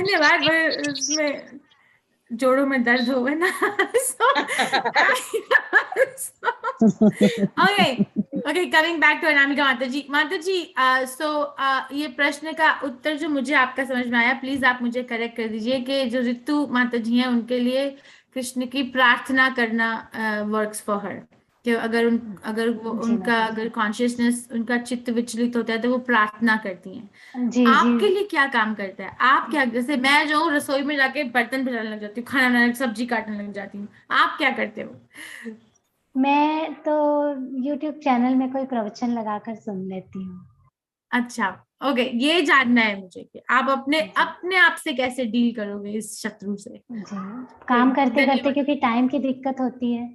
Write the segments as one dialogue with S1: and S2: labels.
S1: धन्यवाद। पर उसमें जोड़ों में दर्द होगा ना। Okay okay, coming back to Anamika माता जी। माता जी, ये प्रश्न का उत्तर जो मुझे आपका समझ में आया, प्लीज आप मुझे करेक्ट कर दीजिए कि जो ऋतु माता जी हैं उनके लिए कृष्ण की प्रार्थना करना वर्क्स फॉर हर, कि अगर वो
S2: जी
S1: उनका
S2: माता जी।
S1: अगर कॉन्शियसनेस, उनका चित्त विचलित होता है तो वो प्रार्थना करती हैं।
S2: जी जी।
S1: आपके लिए क्या काम करता है? आप क्या, जैसे मैं जो हूँ रसोई में जाके बर्तन भिड़ाने लग जाती हूँ, खाना बनाने, सब्जी काटने लग जाती हूँ, आप क्या करते हो?
S2: मैं तो YouTube चैनल में कोई प्रवचन लगाकर सुन लेती हूँ।
S1: अच्छा, ओके, ये जानना है मुझे कि आप अपने
S2: जी
S1: अपने आप से कैसे डील करोगे इस शत्रु से।
S2: जी।
S1: ओके,
S2: काम करते करते
S1: धन्यवाद।
S2: क्योंकि टाइम की दिक्कत होती है,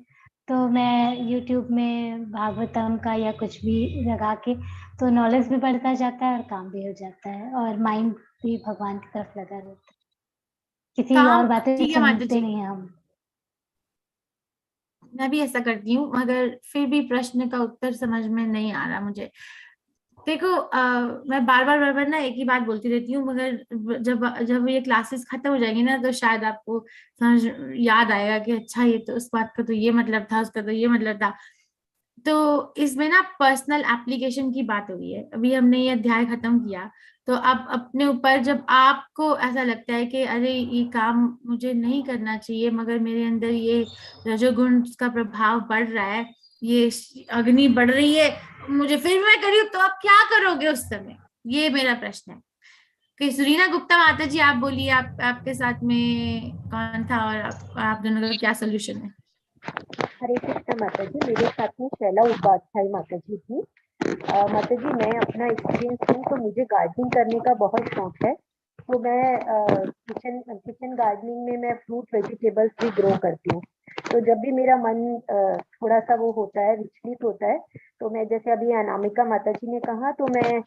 S2: तो मैं YouTube में भागवतम का या कुछ भी लगा के, तो नॉलेज भी बढ़ता जाता है और काम भी हो जाता है और माइंड भी भगवान की तरफ लगा रहता है। किसी और
S1: काम
S2: बातें
S1: ठीक है माता
S2: सुनते
S1: जी,
S2: नहीं हैं हम।
S1: मैं भी ऐसा करती हूँ, मगर फिर भी प्रश्न का उत्तर समझ में नहीं आ रहा मुझे। देखो, मैं बार बार ना एक ही बात बोलती रहती हूँ, मगर जब जब ये क्लासेस खत्म हो जाएंगी ना, तो शायद आपको समझ याद आएगा कि अच्छा, ये तो उस बात का तो ये मतलब था, उसका तो ये मतलब था। तो इसमें ना पर्सनल एप्लीकेशन की बात हुई है। अभी हमने ये अध्याय खत्म किया, तो अब अपने ऊपर जब आपको ऐसा लगता है कि अरे ये काम मुझे नहीं करना चाहिए, मगर मेरे अंदर ये रजोगुण का प्रभाव बढ़ रहा है, ये अग्नि बढ़ रही है, मुझे फिर मैं करी हूँ, तो आप क्या करोगे उस समय? ये मेरा प्रश्न है। कि सुरीना गुप्ता माता जी, आप बोलिए, आप आपके साथ में कौन था और आप दोनों का क्या सोल्यूशन है?
S3: हरे कृष्णा माता जी, मेरे साथ में शैला उपाध्याय माता जी थी। माता जी, मैं अपना एक्सपीरियंस दूँ तो मुझे गार्डनिंग करने का बहुत शौक है। तो मैं किचन गार्डनिंग में मैं फ्रूट वेजिटेबल्स भी ग्रो करती हूँ। तो जब भी मेरा मन थोड़ा सा वो होता है, विचलित होता है, तो मैं, जैसे अभी अनामिका माता जी ने कहा, तो मैं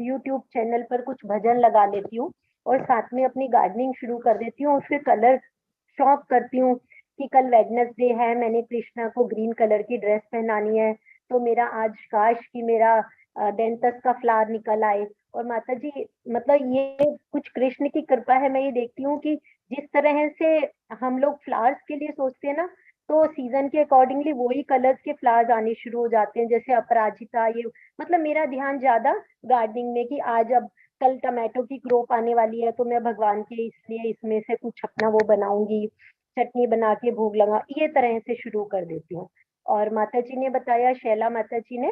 S3: यूट्यूब चैनल पर कुछ भजन लगा लेती हूँ और साथ में अपनी गार्डनिंग शुरू कर देती हूँ। और फिर कलर शॉप करती हूँ कि कल वेडनेसडे है, मैंने कृष्णा को ग्रीन कलर की ड्रेस पहनानी है, तो मेरा आज काश कि मेरा डेंटस का फ्लावर निकल आए। और माता जी, मतलब ये कुछ कृष्ण की कृपा है। मैं ये देखती हूँ कि जिस तरह से हम लोग फ्लावर्स के लिए सोचते हैं ना, तो सीजन के अकॉर्डिंगली वही कलर्स के फ्लावर्स आने शुरू हो जाते हैं। जैसे अपराजिता, ये मतलब मेरा ध्यान ज्यादा गार्डनिंग में कि आज अब कल टमाटो की क्रॉप आने वाली है, तो मैं भगवान के इसलिए इसमें से कुछ अपना वो बनाऊंगी, चटनी बना के भोग लगा, ये तरह से शुरू कर देती हूँ। और माता जी ने बताया, शैला माता जी ने,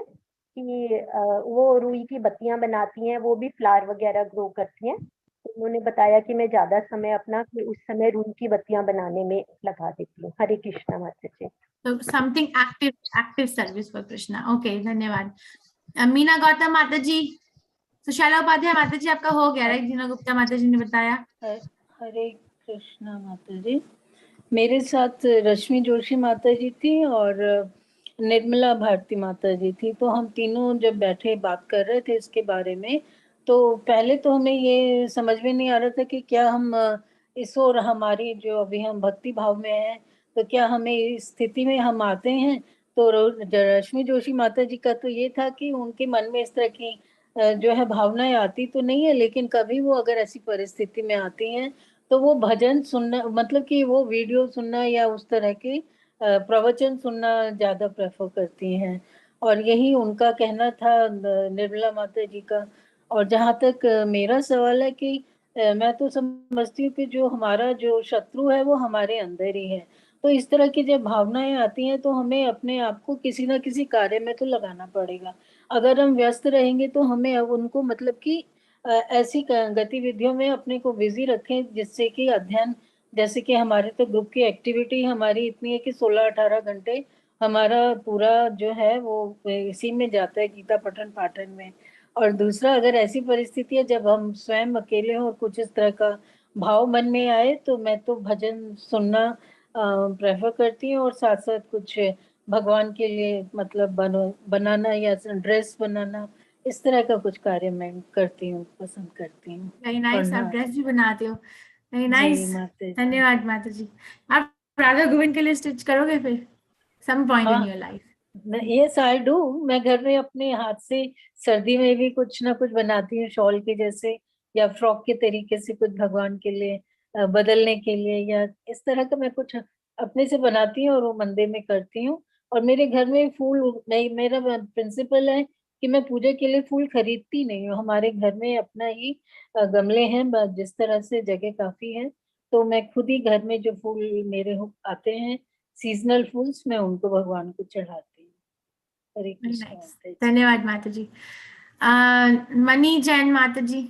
S3: कि वो रुई की बत्तियां बनाती हैं, वो भी फ्लावर वगैरह ग्रो करती हैं। तो उन्होंने बताया कि मैं ज्यादा समय अपना कि उस समय रुई की बत्तियां बनाने में लगा देती हूँ। हरे कृष्णा माता जी।
S1: तो something active, active service for Krishna. Okay, धन्यवाद। मीना गौतम माता जी, सुशाला उपाध्याय माता जी, आपका हो गया राइट? दीना गुप्ता माता जी ने बताया।
S4: हरे कृष्णा माता जी। मेरे साथ रश्मि जोशी माता जी थी और निर्मला भारती माता जी थी। तो हम तीनों जब बैठे बात कर रहे थे इसके बारे में, तो पहले तो हमें ये समझ में नहीं आ रहा था कि क्या हम इस और हमारी जो अभी हम भक्ति भाव में हैं, तो क्या हमें इस स्थिति में हम आते हैं। तो रश्मि जोशी माता जी का तो ये था कि उनके मन में इस तरह की जो है भावनाएं आती तो नहीं है, लेकिन कभी वो अगर ऐसी परिस्थिति में आती हैं तो वो भजन सुनना, मतलब कि वो वीडियो सुनना या उस तरह के प्रवचन सुनना ज्यादा प्रेफर करती हैं। और यही उनका कहना था, निर्मला माता जी का। और जहाँ तक मेरा सवाल है कि मैं तो समझती हूँ कि जो हमारा जो शत्रु है वो हमारे अंदर ही है। तो इस तरह की जब भावनाएं आती हैं तो हमें अपने आप को किसी ना किसी कार्य में तो लगाना पड़ेगा। अगर हम व्यस्त रहेंगे तो हमें अब उनको, मतलब कि ऐसी गतिविधियों में अपने को बिजी रखें जिससे कि अध्ययन, जैसे कि हमारे तो ग्रुप की एक्टिविटी हमारी इतनी है कि 16-18 घंटे हमारा पूरा जो है वो इसी में जाता है, गीता पठन पाठन में। और दूसरा, अगर ऐसी परिस्थिति है जब हम स्वयं अकेले हों और कुछ इस तरह का भाव मन में आए, तो मैं तो भजन सुनना प्रेफर करती हूँ और साथ साथ कुछ भगवान के लिए मतलब बनाना या ड्रेस बनाना, इस तरह का कुछ कार्य मैं करती हूँ, पसंद करती हूँ
S1: वेरी नाइस, आप
S4: पढ़ना।
S1: ड्रेस भी बनाते हो। वेरी
S4: जी
S1: नाइस,
S4: माता जी।
S1: धन्यवाद माता जी। आप राधा गोविंद के लिए स्टिच करोगे फिर सम पॉइंट इन
S4: हाँ,
S1: your life?
S4: Yes I do. मैं घर में अपने हाथ से सर्दी में भी कुछ ना कुछ बनाती हूँ, शॉल के जैसे या फ्रॉक के तरीके से कुछ भगवान के लिए बदलने के लिए, या इस तरह का मैं कुछ अपने से बनाती हूँ और वो मंदिर में करती हूँ। और मेरे घर में फूल नहीं, मेरा प्रिंसिपल है कि मैं पूजा के लिए फूल खरीदती नहीं हूँ। हमारे घर में अपना ही गमले हैं, जिस तरह से जगह काफी है, तो मैं खुद ही घर में जो फूल मेरे आते हैं सीजनल फूल्स, मैं उनको भगवान को चढ़ाती हूँ। हरे कृष्ण
S1: Nice.
S4: माता जी।
S1: धन्यवाद माता जी। मनी जैन माता जी।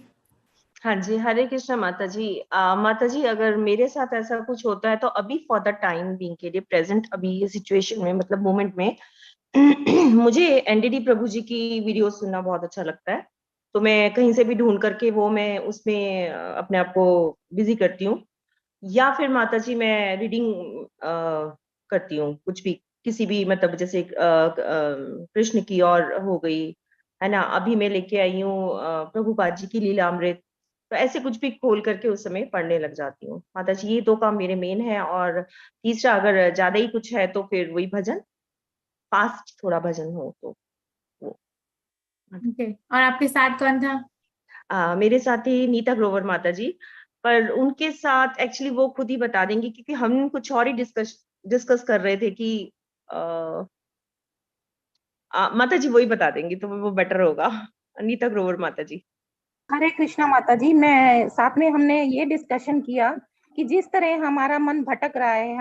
S5: हाँ जी, हरे कृष्ण माता जी। माता जी, अगर मेरे साथ ऐसा कुछ होता है तो अभी फॉर द टाइम बीइंग के लिए, प्रेजेंट अभी ये सिचुएशन में, मतलब मोमेंट में मुझे एनडीडी प्रभु जी की वीडियो सुनना बहुत अच्छा लगता है। तो मैं कहीं से भी ढूंढ करके वो मैं उसमें अपने आप को बिजी करती हूँ। या फिर माता जी मैं रीडिंग करती हूँ, कुछ भी, किसी भी, मतलब जैसे कृष्ण की और हो गई है ना। अभी मैं लेके आई हूँ प्रभुपाद जी की लीलामृत, तो ऐसे कुछ भी खोल करके उस समय पढ़ने लग जाती हूँ माता जी। ये दो काम मेरे मेन है। और तीसरा, अगर ज्यादा ही कुछ है तो फिर वही भजन, फास्ट थोड़ा भजन हो तो वो।
S1: Okay. और आपके साथ कौन था?
S5: मेरे साथ ही नीता ग्रोवर माता जी, पर उनके साथ एक्चुअली वो खुद ही बता देंगे, क्योंकि हम कुछ और ही डिस्कस कर रहे थे कि माता जी वही बता देंगी, तो वो बेटर होगा। नीता ग्रोवर माता जी।
S6: हरे कृष्णा माता जी। मैं साथ में हमने ये डिस्कशन किया कि जिस तरह हमारा मन भटक रहा है,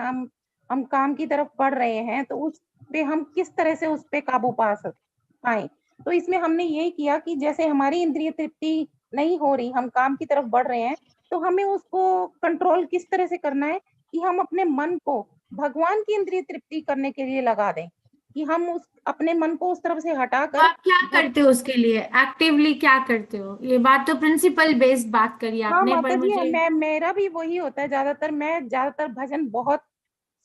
S6: हम काम की तरफ बढ़ रहे हैं, तो उस पे हम किस तरह से उस पे काबू पाए। तो इसमें हमने यही किया कि जैसे हमारी इंद्रिय तृप्ति नहीं हो रही, हम काम की तरफ बढ़ रहे हैं, तो हमें उसको कंट्रोल किस तरह से करना है कि हम अपने मन को भगवान की इंद्रिय तृप्ति करने के लिए लगा दें, कि हम उस अपने मन को उस तरफ से
S1: तो
S6: हटाकर
S1: आप क्या करते हो उसके लिए? एक्टिवली क्या करते हो? ये बात तो प्रिंसिपल बेस्ड बात करी
S6: हाँ
S1: आपने,
S6: माता
S1: पर
S6: जी,
S1: मुझे
S6: मेरा भी वही होता है। मैं ज्यादातर भजन बहुत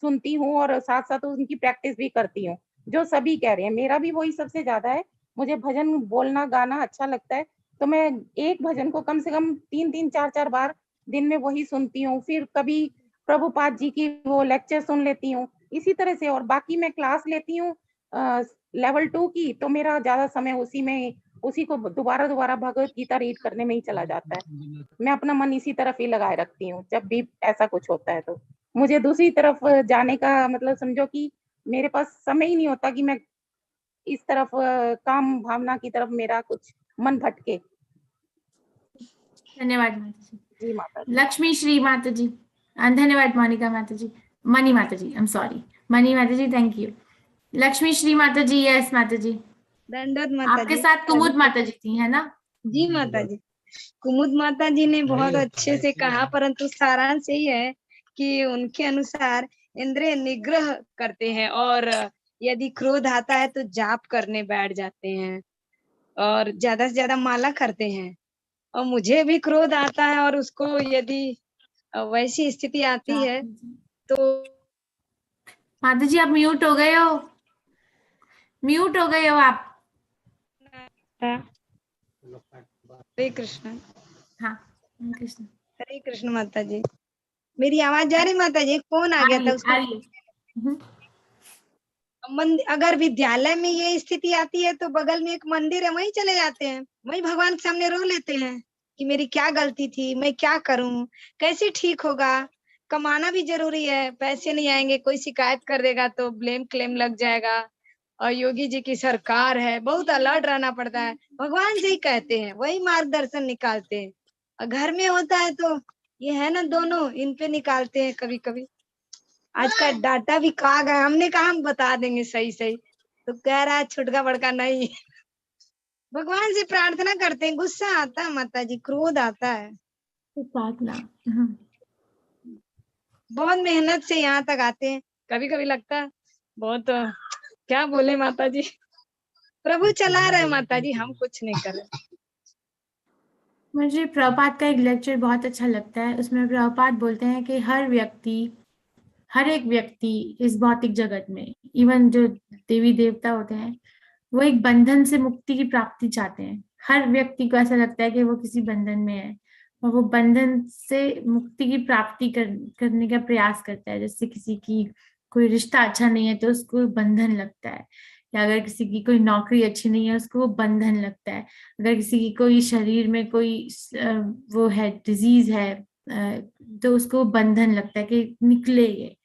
S6: सुनती हूँ और साथ साथ उनकी प्रैक्टिस भी करती हूँ, जो सभी कह रहे हैं। मेरा भी वही सबसे ज्यादा है, मुझे भजन बोलना गाना अच्छा लगता है। तो मैं एक भजन को कम से कम 3-4 बार दिन में वही सुनती हूँ। फिर कभी प्रभुपाद जी की वो लेक्चर सुन लेती हूँ इसी तरह से। और बाकी मैं क्लास लेती हूँ लेवल 2 की, तो मेरा ज्यादा समय उसी को दोबारा दोबारा भगवत गीता रीड करने में ही चला जाता है। मैं अपना मन इसी तरफ ही लगाए रखती हूँ जब भी ऐसा कुछ होता है। तो मुझे दूसरी तरफ जाने का मतलब समझो कि मेरे पास समय ही नहीं होता कि मैं इस तरफ काम भावना की तरफ मेरा कुछ मन भटके।
S1: धन्यवाद माता जी।
S6: जी माता जी।
S1: लक्ष्मी श्री माता जी। धन्यवाद मोनिका माता जी। मनी माता जी, आई एम सॉरी, मनी माता जी, thank you. Lakshmi Shri Mata ji, yes माता जी।
S7: दंडवत माता
S1: आपके
S7: जी।
S1: साथ कुमुद माता जी थी, है ना?
S7: जी माता जी। कुमुद माता जी ने बहुत अच्छे से कहा, परंतु सारांश यही है कि उनके अनुसार इंद्रिय निग्रह करते हैं, और यदि क्रोध आता है तो जाप करने बैठ जाते हैं और ज्यादा से ज्यादा माला करते हैं। और मुझे भी क्रोध आता है, और उसको यदि वैसी स्थिति आती है तो
S1: माता जी आप म्यूट हो गए हो, म्यूट हो गए हो आप।
S7: हरे कृष्ण।
S1: हाँ, हरे कृष्ण।
S7: हरे कृष्ण माता जी। मेरी आवाज जा रही माता जी? फोन आ गया था उसको। अगर विद्यालय में ये स्थिति आती है तो बगल में एक मंदिर है, वहीं चले जाते हैं, वहीं भगवान के सामने रो लेते हैं कि मेरी क्या गलती थी, मैं क्या करूं, कैसे ठीक होगा। कमाना भी जरूरी है, पैसे नहीं आएंगे, कोई शिकायत कर देगा तो ब्लेम क्लेम लग जाएगा। और योगी जी की सरकार है, बहुत अलर्ट रहना पड़ता है। भगवान से ही कहते हैं, वही मार्गदर्शन निकालते हैं। और घर में होता है तो ये है ना, दोनों इन पे निकालते हैं कभी कभी। आज का डाटा भी कहा गया, हमने कहा हम बता देंगे सही सही, तो कह रहा है छुटका बड़का नहीं। भगवान से प्रार्थना करते हैं, गुस्सा आता है माता जी, क्रोध आता है। बहुत मेहनत से यहाँ तक आते हैं, कभी कभी लगता है बहुत क्या बोले माता जी, प्रभु चला रहे माता जी, हम कुछ नहीं कर रहे।
S1: मुझे प्रभुपाद का एक लेक्चर बहुत अच्छा लगता है। उसमें प्रभुपाद बोलते हैं कि हर एक व्यक्ति इस भौतिक जगत में, इवन जो देवी देवता होते हैं, वो एक बंधन से मुक्ति की प्राप्ति चाहते हैं। हर व्यक्ति को ऐसा लगता है कि वो किसी बंधन में है और वो बंधन से मुक्ति की प्राप्ति करने का प्रयास करता है। जैसे किसी की कोई रिश्ता अच्छा नहीं है तो उसको बंधन लगता है, या अगर किसी की कोई नौकरी अच्छी नहीं है उसको वो बंधन लगता है, अगर किसी की कोई शरीर में कोई वो है डिजीज है तो उसको बंधन लगता है कि निकले ये,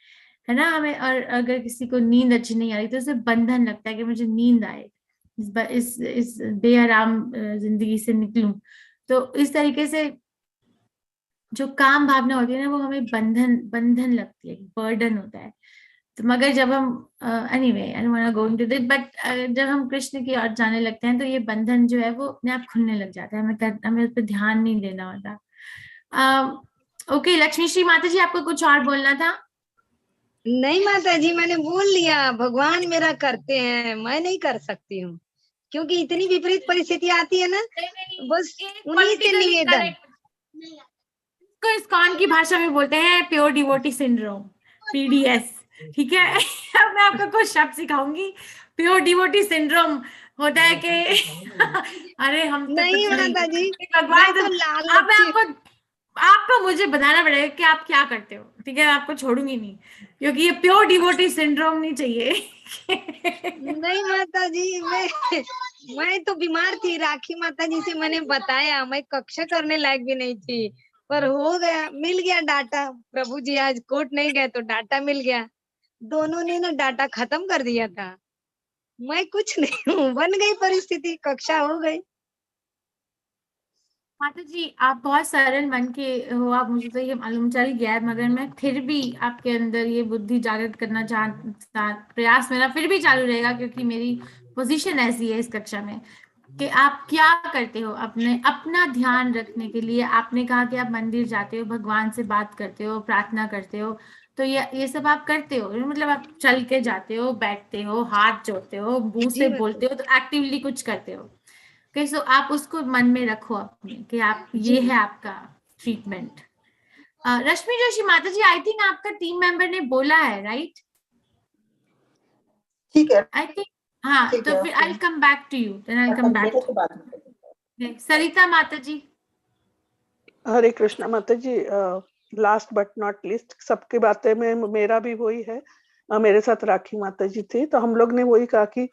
S1: है ना हमें। और अगर किसी को नींद अच्छी नहीं आ रही तो उसे बंधन लगता है कि मुझे नींद आए, इस बेआराम जिंदगी से निकलूं। तो इस तरीके से जो काम भावना होती है ना वो हमें बंधन बंधन लगती है, बर्डन होता है। तो मगर जब हम anyway I don't want to go into this, but जब हम कृष्ण की ओर जाने लगते हैं तो ये बंधन जो है वो अपने आप खुलने लग जाता है, हमें उस पर ध्यान नहीं देना होता। ओके लक्ष्मी श्री माता जी, आपको कुछ और बोलना था?
S7: नहीं माता जी, मैंने बोल लिया, भगवान मेरा करते हैं, मैं नहीं कर सकती हूँ, क्योंकि इतनी विपरीत परिस्थिति आती है ना, बस उन्हीं से निवेदन।
S1: इसको इस्कॉन की भाषा में बोलते हैं प्योर डिवोटी सिंड्रोम, पीडीएस, ठीक है। अब मैं आपको कुछ शब्द सिखाऊंगी। प्योर डिवोटी सिंड्रोम होता है कि अरे हम तो
S7: नहीं
S1: कुछ
S7: माता जी,
S1: भगवान
S7: मैं तो
S1: अब मैं आपको मुझे बताना पड़ेगा कि आप क्या करते हो, ठीक है। मैं आपको छोड़ूंगी नहीं, क्योंकि ये प्योर डिवोटी सिंड्रोम नहीं चाहिए।
S7: नहीं माता जी, मैं तो बीमार थी, राखी माता जी से मैंने बताया, मैं कक्षा करने लायक भी नहीं थी, पर हो गया, मिल गया डाटा। प्रभु जी आज कोर्ट नहीं गए तो डाटा मिल गया, दोनों ने ना डाटा खत्म कर दिया था। मैं कुछ नहीं हूँ, बन गई परिस्थिति, कक्षा हो गई।
S1: माता जी आप बहुत सरल मन के हो, आप मुझे तो ये मालूम चल गया है, मगर मैं फिर भी आपके अंदर ये बुद्धि जागृत करना प्रयास मेरा फिर भी चालू रहेगा, क्योंकि मेरी पोजीशन ऐसी है इस कक्षा में कि आप क्या करते हो अपने अपना ध्यान रखने के लिए। आपने कहा कि आप मंदिर जाते हो, भगवान से बात करते हो, प्रार्थना करते हो, तो ये सब आप करते हो, मतलब आप चल के जाते हो, बैठते हो, हाथ जोड़ते हो, मुंह से बोलते हो, तो एक्टिवली कुछ करते हो। ओके सो आप उसको मन में रखो अपने कि आप ये है आपका ट्रीटमेंट। रश्मि जोशी माता जी, आई थिंक आपका टीम मेंबर ने बोला है, राइट?
S8: ठीक है,
S1: आई थिंक हाँ,
S8: ठीक
S1: तो
S8: है,
S1: फिर
S8: okay.
S1: I come back to you, then I come back
S8: के बाद
S1: टू सरिता माता जी।
S9: हरे कृष्णा माता जी, लास्ट बट नॉट लिस्ट, सबकी बातें में मेरा भी वही है। मेरे साथ राखी माता जी थी, तो हम लोग ने वही कहा कि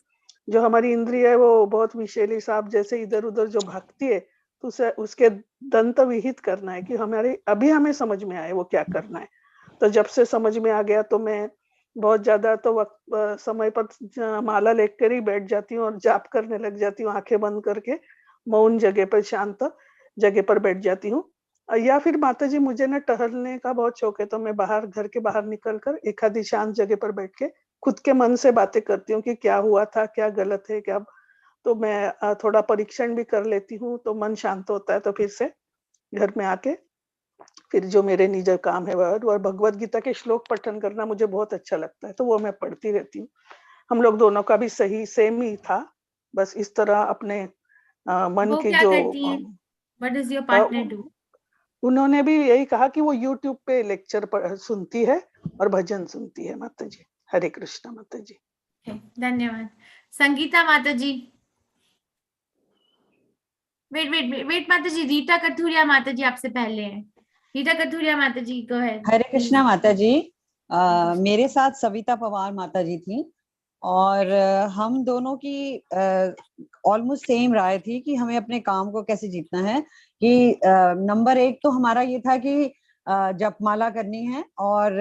S9: जो हमारी इंद्रिय है वो बहुत विषैली सांप जैसे इधर उधर जो भागती है, तो उसे उसके दंत विहित करना है कि हमारे अभी हमें समझ में आए वो क्या करना है। तो जब से समझ में आ गया तो मैं बहुत ज्यादा तो वक्त समय पर माला लेकर ही बैठ जाती हूँ और जाप करने लग जाती हूँ, आंखें बंद करके मौन जगह पर, शांत जगह पर बैठ जाती हूँ। या फिर माता जी मुझे ना टहलने का बहुत शौक है, तो मैं बाहर, घर के बाहर निकलकर एक आधी शांत जगह पर बैठ के खुद के मन से बातें करती हूँ कि क्या हुआ था, क्या गलत है, क्या। तो मैं थोड़ा परीक्षण भी कर लेती हूँ, तो मन शांत होता है। तो फिर से घर में आके फिर जो मेरे निज काम है वह भगवत गीता के श्लोक पठन करना मुझे बहुत अच्छा लगता है, तो वो मैं पढ़ती रहती हूँ। हम लोग दोनों का भी सही सेम ही था, बस इस तरह अपने मन
S1: वो
S9: की
S1: क्या
S9: जो
S1: करती हैं? What does your partner do?
S9: उन्होंने भी यही कहा कि वो YouTube पे लेक्चर सुनती है और भजन सुनती है माता जी। हरे कृष्णा माता जी।
S1: धन्यवाद। संगीता माता जी। वेट माता जी, रीटा कथुरिया माता जी आपसे पहले हैं। रीटा कथुरिया माता जी गो अहेड।
S10: हरे कृष्णा माता जी। मेरे साथ सविता पवार माता जी थी, और हम दोनों की ऑलमोस्ट सेम राय थी कि हमें अपने काम को कैसे जीतना है। कि नंबर 1 तो हमारा ये था कि जपमाला करनी है, और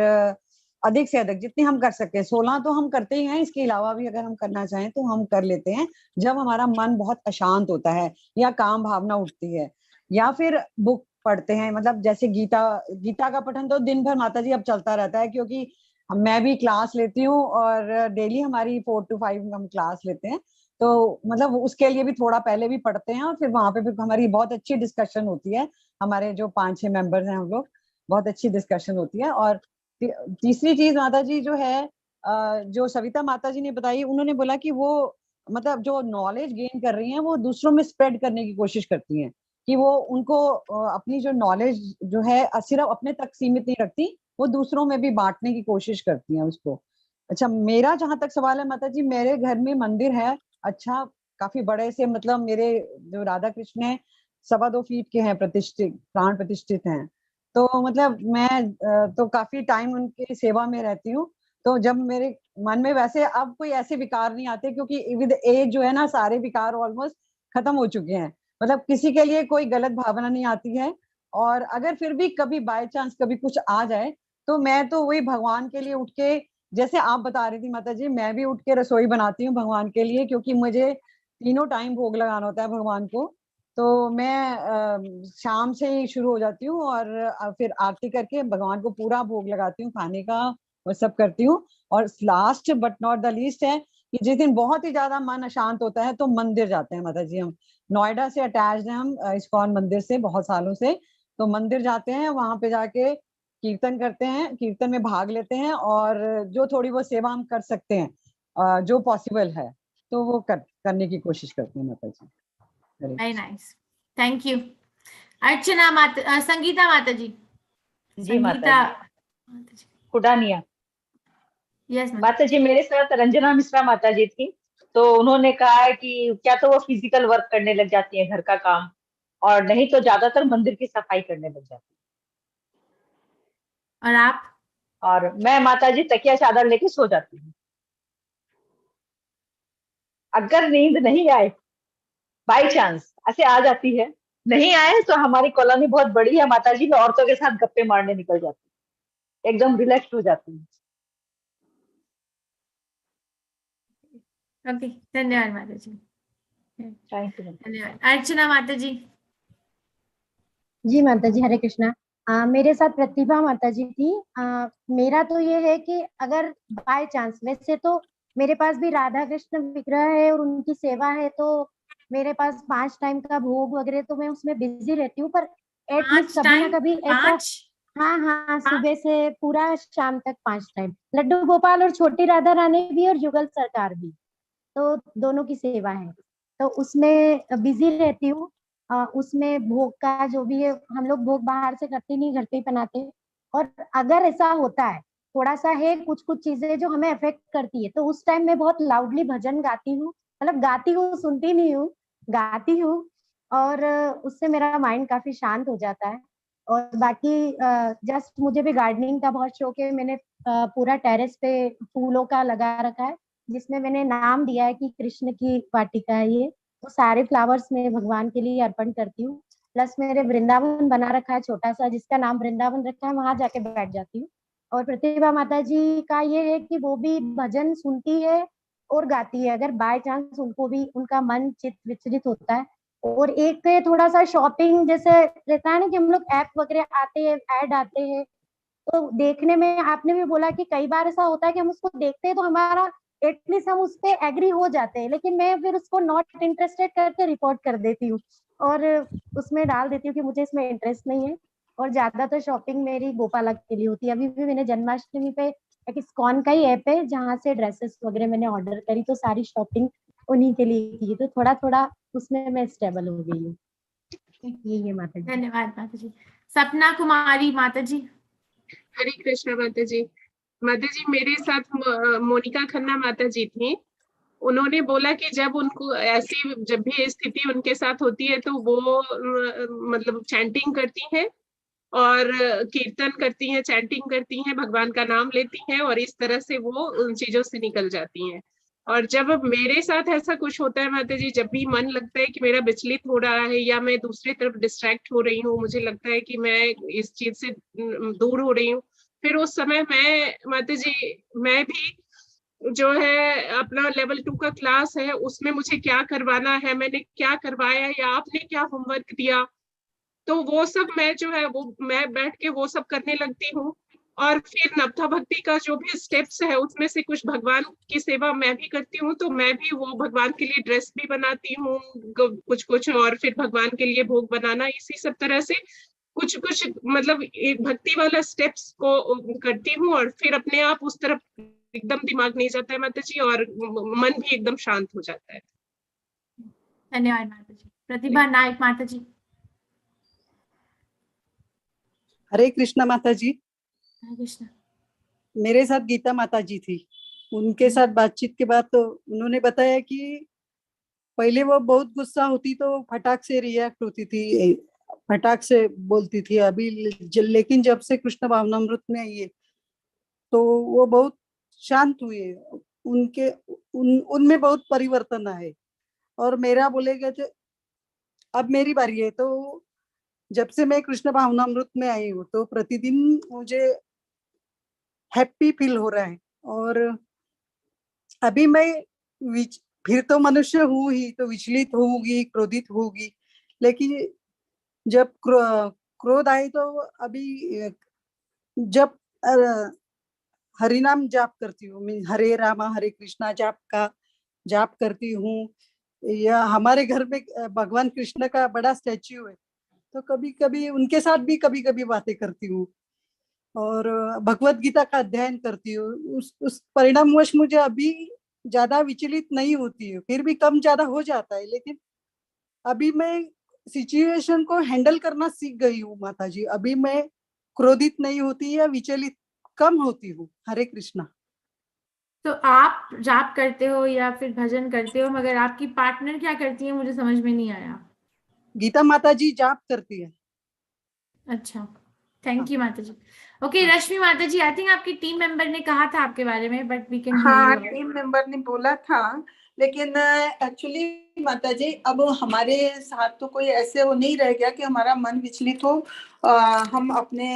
S10: अधिक से अधिक जितनी हम कर सकते हैं, 16 तो हम करते ही हैं, इसके अलावा भी अगर हम करना चाहें तो हम कर लेते हैं जब हमारा मन बहुत अशांत होता है या काम भावना उठती है, या फिर बुक पढ़ते हैं। मतलब जैसे गीता का पठन तो दिन भर माता जी अब चलता रहता है, क्योंकि मैं भी क्लास लेती हूँ और डेली हमारी 4 to 5 हम क्लास लेते हैं, तो मतलब उसके लिए भी थोड़ा पहले भी पढ़ते हैं, और फिर वहां पे भी हमारी बहुत अच्छी डिस्कशन होती है। हमारे जो 5-6 मेंबर्स हैं हम लोग, बहुत अच्छी डिस्कशन होती है। और तीसरी चीज माता जी जो है, जो सविता माता जी ने बताई, उन्होंने बोला कि वो मतलब जो नॉलेज गेन कर रही हैं वो दूसरों में स्प्रेड करने की कोशिश करती हैं, कि वो उनको अपनी जो नॉलेज जो है सिर्फ अपने तक सीमित नहीं रखती, वो दूसरों में भी बांटने की कोशिश करती हैं उसको। अच्छा, मेरा जहां तक सवाल है माता जी, मेरे घर में मंदिर है, अच्छा काफी बड़े से, मतलब मेरे जो राधा कृष्ण है 2.25 फीट के हैं, प्रतिष्ठित, प्राण प्रतिष्ठित हैं। तो मतलब मैं तो काफी टाइम उनकी सेवा में रहती हूँ। तो जब मेरे मन में वैसे अब कोई ऐसे विकार नहीं आते, क्योंकि विद एज जो है ना सारे विकार ऑलमोस्ट खत्म हो चुके हैं, मतलब किसी के लिए कोई गलत भावना नहीं आती है। और अगर फिर भी कभी बाय चांस कभी कुछ आ जाए तो मैं तो वही भगवान के लिए उठ के, जैसे आप बता रही थी माता जी, मैं भी उठ के रसोई बनाती हूँ भगवान के लिए, क्योंकि मुझे तीनों टाइम भोग लगाना होता है भगवान को। तो मैं शाम से ही शुरू हो जाती हूँ और फिर आरती करके भगवान को पूरा भोग लगाती हूँ खाने का, और सब करती हूँ। और last but not the least है कि जिस दिन बहुत ही ज्यादा मन अशांत होता है तो मंदिर जाते हैं माता जी। हम नोएडा से अटैच्ड हैं, हम इस्कॉन मंदिर से बहुत सालों से, तो मंदिर जाते हैं, वहां पे जाके कीर्तन करते हैं, कीर्तन में भाग लेते हैं, और जो थोड़ी बहुत सेवा हम कर सकते हैं जो पॉसिबल है तो वो करने की कोशिश करते हैं माता जी।
S1: Very nice, thank you. Archana माता, संगीता माता जी।
S8: जी माता जी, कुडानिया।
S1: यस
S8: माता जी, मेरे साथ रंजना मिश्रा माता जी थी, तो उन्होंने कहा है कि क्या तो वो फिजिकल वर्क करने लग जाती है, घर का काम, और नहीं तो ज्यादातर मंदिर की सफाई करने लग जाती
S1: है। और आप?
S8: और मैं माता जी तकिया चादर लेके सो जाती हूँ। अगर नींद नहीं आए, बाई चांस ऐसे आ जाती है, नहीं आए तो हमारी कॉलोनी बहुत बड़ी है माता जी, मैं औरतों के साथ गप्पे मारने निकल जाती हूँ, एकदम रिलैक्स हो जाती हूँ।
S1: ओके, धन्यवाद माता जी।
S8: Thank you.
S1: धन्यवाद। अर्चना माता जी।
S11: जी माता जी, हरे कृष्णा। मेरे साथ प्रतिभा माता जी थी। मेरा तो ये है कि अगर बाय चांस, वैसे तो मेरे पास भी राधा कृष्ण विग्रह है और उनकी सेवा है, तो मेरे पास 5 टाइम का भोग वगैरह, तो मैं उसमें बिजी रहती हूँ, पर एटलीस्ट कभी ना कभी ऐसा। हाँ हाँ, सुबह से पूरा शाम तक 5 टाइम। लड्डू गोपाल और छोटी राधा रानी भी और जुगल सरकार भी, तो दोनों की सेवा है, तो उसमें बिजी रहती हूँ। उसमें भोग का जो भी है, हम लोग भोग बाहर से करते नहीं, घर पे ही बनाते। और अगर ऐसा होता है, थोड़ा सा है, कुछ कुछ चीजें जो हमें अफेक्ट करती है, तो उस टाइम मैं बहुत लाउडली भजन गाती हूँ, मतलब गाती हूँ, सुनती नहीं हूँ, गाती हूँ। और उससे मेरा माइंड काफी शांत हो जाता है। और बाकी जस्ट मुझे भी गार्डनिंग का बहुत शौक है। मैंने पूरा टेरेस पे फूलों का लगा रखा है, जिसमें मैंने नाम दिया है कि कृष्ण की वाटिका है ये। तो सारे फ्लावर्स मैं भगवान के लिए अर्पण करती हूँ। प्लस मेरे वृंदावन बना रखा है छोटा सा, जिसका नाम वृंदावन रखा है, वहां जाके बैठ जाती हूँ। और प्रतिभा माता जी का ये है कि वो भी भजन सुनती है और गाती है, अगर बाय चांस उनको भी उनका मन चित विचलित होता है। और एक थोड़ा सा शॉपिंग जैसे रहता है ना, कि हम लोग ऐप वगैरह आते हैं, ऐड आते हैं, तो देखने में आपने भी बोला कि कई बार ऐसा होता है कि हम उसको देखते हैं तो हमारा एटलीस्ट हम उस पर एग्री हो जाते हैं, लेकिन मैं फिर उसको नॉट इंटरेस्टेड करके रिपोर्ट कर देती हूँ और उसमें डाल देती हूँ कि मुझे इसमें इंटरेस्ट नहीं है। और ज्यादातर शॉपिंग मेरी गोपालक के लिए होती है। अभी भी मैंने जन्माष्टमी पे एक इस्कॉन का ही ऐप है जहाँ से ड्रेसेस वगैरह मैंने ऑर्डर करी, तो सारी शॉपिंग उन्हीं के लिए की, तो थोड़ा थोड़ा उसमें मैं स्टेबल हो गई हूँ। यही है माता जी।
S1: धन्यवाद माता जी। सपना कुमारी माता जी।
S6: हरे कृष्ण माता जी। माता जी, मेरे साथ मोनिका खन्ना माता जी थी। उन्होंने बोला कि जब उनको ऐसी जब भी स्थिति उनके साथ होती है तो वो मतलब चैंटिंग करती हैं और कीर्तन करती हैं, चैंटिंग करती हैं, भगवान का नाम लेती हैं और इस तरह से वो उन चीजों से निकल जाती हैं। और जब मेरे साथ ऐसा कुछ होता है माता जी, जब भी मन लगता है कि मेरा विचलित हो रहा है या मैं दूसरी तरफ डिस्ट्रैक्ट हो रही हूँ, मुझे लगता है कि मैं इस चीज से दूर हो रही हूँ, फिर उस समय मैं माता जी, मैं भी जो है अपना लेवल 2 का क्लास है उसमें मुझे क्या करवाना है, मैंने क्या करवाया या आपने क्या होमवर्क दिया, तो वो सब मैं जो है वो मैं बैठ के वो सब करने लगती हूँ। और फिर नवथा भक्ति का जो भी स्टेप्स है उसमें से कुछ भगवान की सेवा मैं भी करती हूँ, तो मैं भी वो भगवान के लिए ड्रेस भी बनाती हूँ कुछ कुछ, और फिर भगवान के लिए भोग बनाना, इसी सब तरह से कुछ कुछ मतलब एक भक्ति वाला स्टेप्स को करती हूँ और फिर अपने आप उस तरफ एकदम दिमाग नहीं जाता है माता जी और मन भी एकदम शांत हो जाता है।
S1: धन्यवाद माता जी। प्रतिभा नायक माता जी।
S12: हरे कृष्णा माता जी।
S1: हरे कृष्णा।
S12: मेरे साथ गीता माता जी थी। उनके साथ बातचीत के बाद तो उन्होंने बताया कि पहले वो बहुत गुस्सा होती तो फटाक से रिएक्ट होती थी, फटाक से बोलती थी, अभी लेकिन जब से कृष्ण भावनामृत में आई है तो वो बहुत शांत हुए, उनमें बहुत परिवर्तन आए। और मेरा बोलेगा जो अब मेरी बारी है, तो जब से मैं कृष्ण भावनामृत में आई हूँ तो प्रतिदिन मुझे हैप्पी फील हो रहा है। और अभी मैं फिर तो मनुष्य हूँ ही, तो विचलित होऊंगी, क्रोधित होगी, लेकिन जब क्रोध आए तो अभी जब हरिनाम जाप करती हूँ, मैं हरे रामा हरे कृष्णा जाप का जाप करती हूँ, या हमारे घर में भगवान कृष्ण का बड़ा स्टैच्यू है, तो कभी कभी उनके साथ भी कभी कभी बातें करती हूँ और भगवत गीता का अध्ययन करती हूँ। उस परिणामवश मुझे अभी ज्यादा विचलित नहीं होती है, फिर भी कम ज्यादा हो जाता है, लेकिन अभी मैं सिचुएशन को हैंडल करना सीख गई हूँ माता जी। अभी मैं क्रोधित नहीं होती या विचलित कम होती हूँ। हरे कृष्णा।
S1: तो आप जाप करते हो या फिर भजन करते हो, मगर आपकी पार्टनर क्या करती है, मुझे समझ में नहीं आया।
S12: गीता माता जी जाप करती है।
S1: अच्छा, थैंक यू माता जी। ओके, रश्मि माता जी, आई थिंक आपकी टीम मेंबर ने कहा था आपके बारे में, बट वी कैन हियर
S13: हाँ,
S1: यू।
S13: टीम मेंबर ने बोला था, लेकिन एक्चुअली माता जी अब हमारे साथ तो कोई ऐसे वो नहीं रह गया कि हमारा मन विचलित हो। हम अपने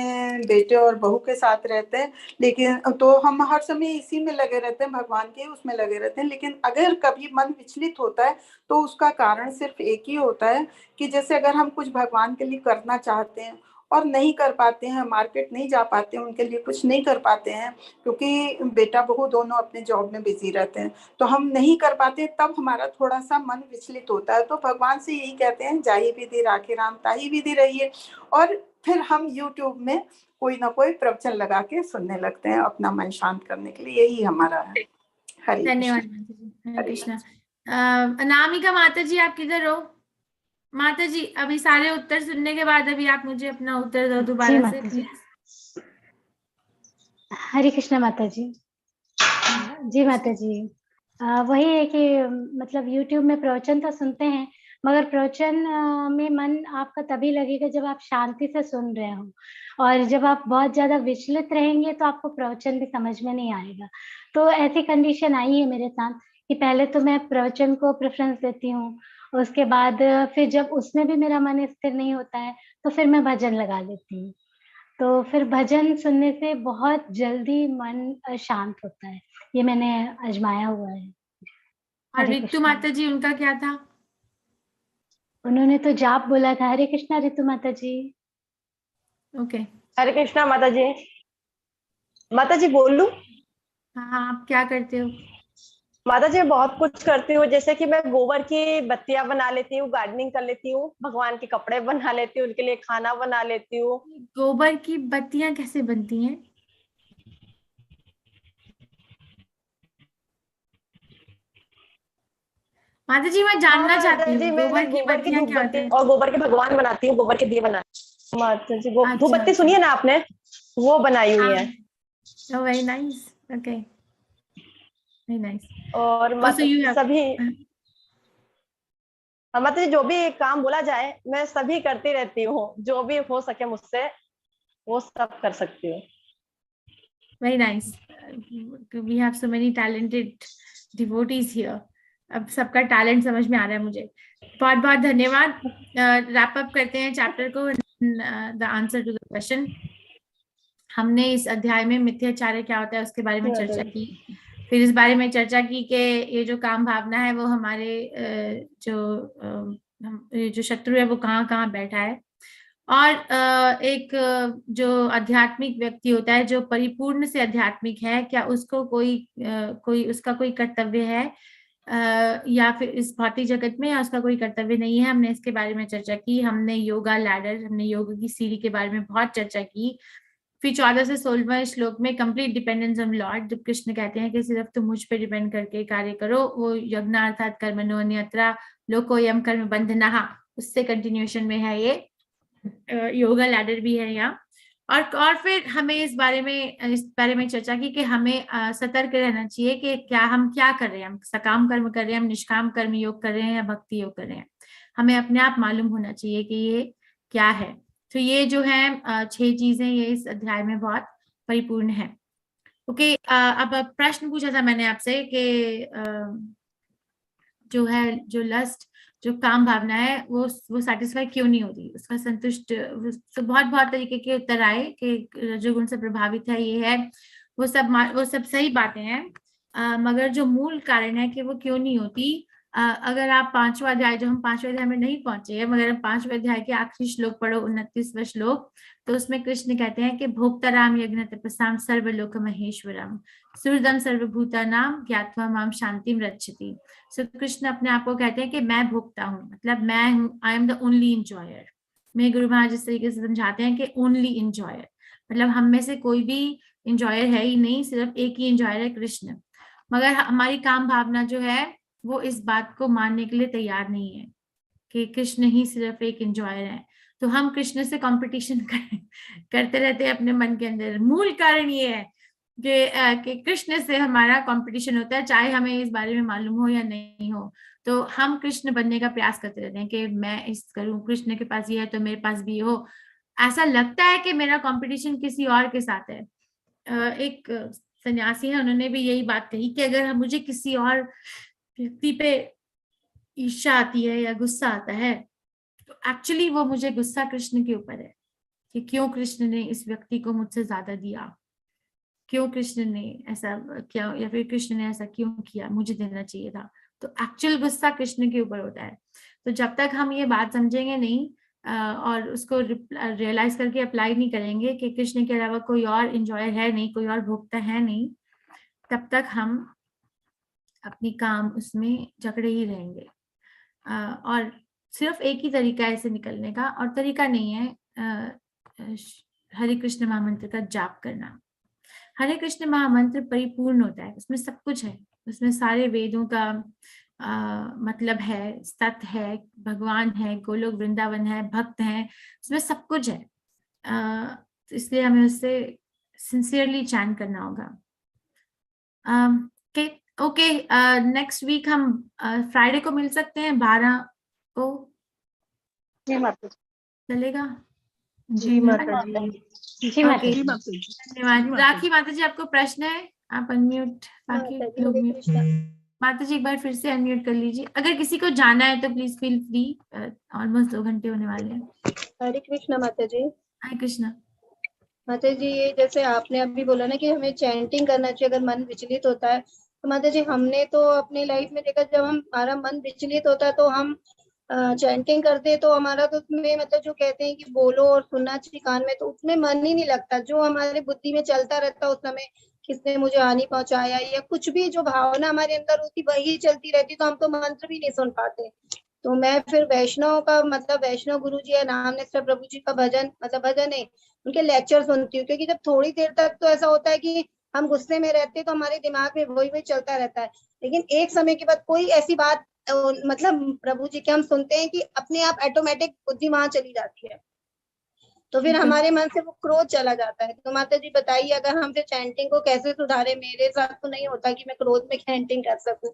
S13: बेटे और बहू के साथ रहते हैं, लेकिन तो हम हर समय इसी में लगे रहते हैं, भगवान के उसमें लगे रहते हैं। लेकिन अगर कभी मन विचलित होता है तो उसका कारण सिर्फ एक ही होता है कि जैसे अगर हम कुछ भगवान के लिए करना चाहते हैं और नहीं कर पाते हैं, मार्केट नहीं जा पाते हैं, उनके लिए कुछ नहीं कर पाते हैं, क्योंकि बेटा बहू दोनों अपने जॉब में बिजी रहते हैं, तो हम नहीं कर पाते, तब हमारा थोड़ा सा मन विचलित होता है। तो भगवान से यही कहते हैं, जाहि विधि राखे राम ताहि विधि रहिए। और फिर हम यूट्यूब में कोई ना कोई प्रवचन लगा के सुनने लगते हैं अपना मन शांत करने के लिए। यही हमारा है। हरे
S1: धन्यवाद
S13: कृष्ण।
S1: माता जी। हरे कृष्णा। अनामिका माता जी, आप किधर हो? माता जी, अभी सारे उत्तर सुनने के बाद अभी आप मुझे अपना उत्तर दो
S2: जी
S1: दोबारा से,
S2: माता जी।
S1: प्लीज।
S2: हरे कृष्णा माता जी। जी माता जी। वही है कि मतलब YouTube में प्रवचन तो सुनते हैं, मगर प्रवचन में मन आपका तभी लगेगा जब आप शांति से सुन रहे हो, और जब आप बहुत ज्यादा विचलित रहेंगे तो आपको प्रवचन भी समझ में नहीं आएगा। तो ऐसी कंडीशन आई है मेरे साथ कि पहले तो मैं प्रवचन को प्रेफरेंस देती हूँ, उसके बाद फिर जब उसमें भी मेरा मन स्थिर नहीं होता है तो फिर मैं भजन लगा लेती हूँ। तो फिर भजन सुनने से बहुत जल्दी मन शांत होता है, ये मैंने आजमाया हुआ है।
S1: और
S2: हरे
S1: रितु
S2: कृष्णा।
S1: माता जी, उनका क्या था?
S2: उन्होंने तो जाप बोला था। हरे कृष्णा रितु माता जी।
S1: ओके,
S5: हरे कृष्णा माता जी। माता जी बोलूं?
S1: हाँ, आप क्या करते हो?
S5: माता जी बहुत कुछ करती हूँ, जैसे कि मैं गोबर की बत्तियां बना लेती हूँ, गार्डनिंग कर लेती हूँ, भगवान के कपड़े बना लेती हूँ, उनके लिए खाना बना लेती हूँ।
S1: गोबर की बत्तियां कैसे बनती हैं? माता जी, मैं
S5: हाँ
S1: जानना
S5: माता
S1: चाहती
S5: जी,
S1: हूँ
S5: मैं
S1: गोबर की
S5: गोबर की
S1: बत्तियां
S5: धूप
S1: क्या होता
S5: बत्ती
S1: है?
S5: और गोबर के भगवान बनाती हूँ, गोबर के दिए बनाती हूँ। माता जी धूप
S1: अच्छा
S5: बत्ती
S1: अच्छा,
S5: सुनी है ना आपने, वो बनाई हुई है।
S1: हाँ, very nice. Okay, very nice.
S5: और
S1: सो यू हैव,
S5: सभी माता जी जो भी काम बोला जाए मैं सभी करती रहती हूँ, जो भी हो सके मुझसे वो सब कर सकती हूँ।
S1: Very nice. We have so many talented devotees here. अब सबका टैलेंट समझ में आ रहा है मुझे। बहुत बहुत धन्यवाद। रैप अप करते हैं चैप्टर को। The answer to the question, हमने इस अध्याय में मिथ्याचार्य क्या होता है उसके बारे में चर्चा की। फिर इस बारे में चर्चा की कि ये जो काम भावना है वो हमारे जो शत्रु है वो कहाँ कहाँ बैठा है। और एक जो आध्यात्मिक व्यक्ति होता है, जो परिपूर्ण से आध्यात्मिक है, क्या उसको कोई उसका कोई कर्तव्य है या फिर इस भौतिक जगत में, या उसका कोई कर्तव्य नहीं है। हमने इसके बारे में चर्चा की। हमने योगा लैडर, हमने योग की सीढ़ी के बारे में बहुत चर्चा की। फिर 14 से 16वें श्लोक में कंप्लीट डिपेंडेंस ऑन लॉर्ड, जब कृष्ण कहते हैं कि सिर्फ तुम मुझ पे डिपेंड करके कार्य करो, वो यज्ञ अर्थात कर्मणो अन्यत्र लोकोयम कर्म बंधनः, उससे कंटिन्यूएशन में है ये। योगा लैडर भी है यहाँ। और फिर हमें इस बारे में चर्चा की कि हमें सतर्क रहना चाहिए कि क्या हम क्या कर रहे हैं, हम सकाम कर्म कर रहे हैं, हम निष्काम कर्म योग कर रहे हैं या भक्ति योग कर रहे हैं। हमें अपने आप मालूम होना चाहिए कि ये क्या है। तो ये जो है 6 चीजें, ये इस अध्याय में बहुत परिपूर्ण है। ओके, अब प्रश्न पूछा था मैंने आपसे कि जो है, जो लस्ट, जो काम भावना है, वो सेटिस्फाई क्यों नहीं होती, उसका संतुष्ट, तो बहुत तरीके के उत्तर आए कि रजोगुण से प्रभावित है, ये है, वो सब सही बातें हैं, मगर जो मूल कारण है कि वो क्यों नहीं होती, अगर आप 5वां अध्याय, जो हम 5वें अध्याय में नहीं पहुंचे हैं, मगर हम 5वें अध्याय के आखिरी श्लोक पढ़ो, 29वां श्लोक, तो उसमें कृष्ण कहते हैं कि भोक्ताराम यज्ञ तपसाम सर्वलोक महेश्वरम सुहृदम सर्वभूतानां ज्ञात्वा माम शांतिम रक्षति। सो कृष्ण अपने आप को कहते हैं कि मैं भोक्ता हूँ, मतलब मैं हूँ, I am the only enjoyer. मेरे गुरु महाराज जिस तरीके से समझाते हैं कि ओनली इंजॉयर, मतलब हम में से कोई भी इंजॉयर है ही नहीं, सिर्फ एक ही इंजॉयर है, कृष्ण। मगर हमारी काम भावना जो है वो इस बात को मानने के लिए तैयार नहीं है कि कृष्ण ही सिर्फ एक इंजॉयर है। तो हम कृष्ण से कंपटीशन करते रहते हैं अपने मन के अंदर। मूल कारण ये है कि कृष्ण से हमारा कंपटीशन होता है, चाहे हमें इस बारे में मालूम हो या नहीं हो। तो हम कृष्ण बनने का प्रयास करते रहते हैं कि मैं इस करूं, कृष्ण के पास ये है तो मेरे पास भी ये हो। ऐसा लगता है कि मेरा कंपटीशन किसी और के साथ है। एक सन्यासी है, उन्होंने भी यही बात कही कि अगर मुझे किसी और व्यक्ति पे ईर्ष्या आती है या गुस्सा आता है, तो एक्चुअली वो मुझे गुस्सा कृष्ण के ऊपर है कि क्यों कृष्ण ने इस व्यक्ति को मुझसे ज्यादा दिया, क्यों कृष्ण ने ऐसा किया, या फिर कृष्ण ने ऐसा क्यों किया, मुझे देना चाहिए था। तो एक्चुअल गुस्सा कृष्ण के ऊपर होता है। तो जब तक हम ये बात समझेंगे नहीं और उसको रियलाइज करके अप्लाई नहीं करेंगे कि कृष्ण के अलावा कोई और इंजॉयर है नहीं, कोई और भोक्ता है नहीं, तब तक हम अपनी काम उसमें जकड़े ही रहेंगे। और सिर्फ एक ही तरीका है इसे निकलने का, और तरीका नहीं है हरे कृष्ण महामंत्र का जाप करना। हरे कृष्ण महामंत्र परिपूर्ण होता है, उसमें सब कुछ है, उसमें सारे वेदों का मतलब है, सत्य है, भगवान है, गोलोक वृंदावन है, भक्त है, उसमें सब कुछ है। इसलिए हमें उससे सिंसियरली चैंट करना होगा। ओके, नेक्स्ट वीक हम फ्राइडे को मिल सकते हैं 12 को।
S9: जी माता जी।
S1: चलेगा?
S5: जी माता जी।
S2: जी माता जी।
S1: धन्यवाद। राखी माता जी, आपको प्रश्न है? आप अनम्यूट, बाकी लोग म्यूट। माता जी एक बार फिर से अनम्यूट कर लीजिए। अगर किसी को जाना है तो प्लीज फील फ्री। ऑलमोस्ट 2 घंटे होने वाले हैं।
S14: हरे कृष्णा माता जी।
S1: हरे कृष्णा
S14: माता जी, ये जैसे आपने अभी बोला ना कि हमें चैंटिंग करना चाहिए अगर मन विचलित होता है, तो माता जी हमने तो अपनी लाइफ में देखा, जब हमारा मन विचलित होता है तो हम चैंटिंग करते हैं, तो हमारा तो उसमें मतलब जो कहते हैं कि बोलो और सुनना चाहिए कान में, तो उसमें मन ही नहीं लगता। जो हमारे बुद्धि में चलता रहता उस समय, किसने मुझे हानि पहुंचाया या कुछ भी जो भावना हमारे अंदर होती वही चलती रहती, तो हम तो मंत्र भी नहीं सुन पाते। तो मैं फिर वैष्णव का मतलब वैष्णव गुरु जी या नाम निष्ठा प्रभु जी का भजन, मतलब भजन है, उनके लेक्चर सुनती हूँ। क्योंकि जब थोड़ी देर तक तो ऐसा होता है कि हम गुस्से में रहते हैं तो हमारे दिमाग में वही चलता रहता है, लेकिन एक समय के बाद कोई ऐसी बात मतलब प्रभु जी के हम सुनते हैं कि अपने आप ऑटोमेटिक बुद्धि वहां चली जाती है, तो फिर हमारे मन से वो क्रोध चला जाता है। तो माता जी बताइए, अगर हम फिर चैंटिंग को कैसे सुधारे? मेरे साथ तो नहीं होता कि मैं क्रोध में चैंटिंग कर सकूं।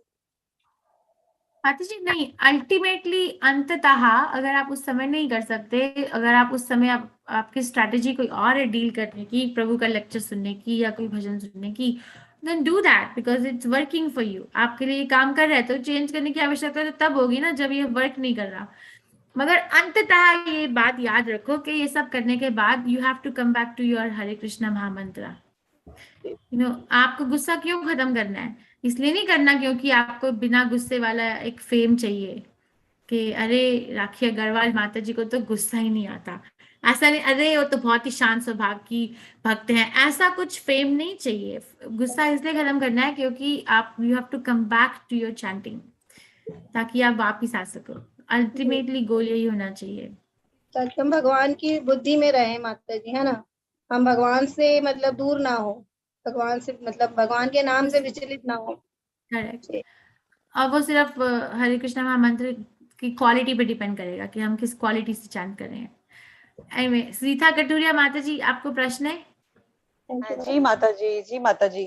S1: माता जी नहीं, अल्टीमेटली अंततः अगर आप उस समय नहीं कर सकते, अगर आप उस समय आपकी स्ट्रैटेजी कोई और है डील करने की, प्रभु का लेक्चर सुनने की या कोई भजन सुनने की, then do that because it's working for you. आपके लिए काम कर रहा है तो चेंज करने की आवश्यकता तो तब होगी ना जब ये वर्क नहीं कर रहा। मगर अंततः ये बात याद रखो कि ये सब करने के बाद you have to come back to your Hare Krishna महामंत्र। आपको गुस्सा क्यों खत्म करना है? इसलिए नहीं करना क्योंकि आपको बिना गुस्से वाला एक फेम चाहिए कि अरे राखी अग्रवाल माता जी को तो गुस्सा ही नहीं आता, ऐसा नहीं, अरे वो तो बहुत ही शांत स्वभाव की भक्त हैं, ऐसा कुछ फेम नहीं चाहिए। गुस्सा इसलिए खत्म करना है क्योंकि आप you have to come back to your chanting, ताकि आप वापिस आ सको। अल्टीमेटली गोल यही होना चाहिए,
S14: ताकि हम भगवान की बुद्धि में रहे माता जी, है ना, हम भगवान से मतलब दूर ना हो, भगवान से मतलब भगवान के नाम से विचलित ना हो।
S1: करेक्ट। और वो सिर्फ हरे कृष्णा महामंत्र की क्वालिटी पे डिपेंड करेगा कि हम किस क्वालिटी से चैंट कर रहे हैं। anyway, सीता कटूरिया माता जी, आपको प्रश्न है?
S10: जी माता जी। जी माता जी,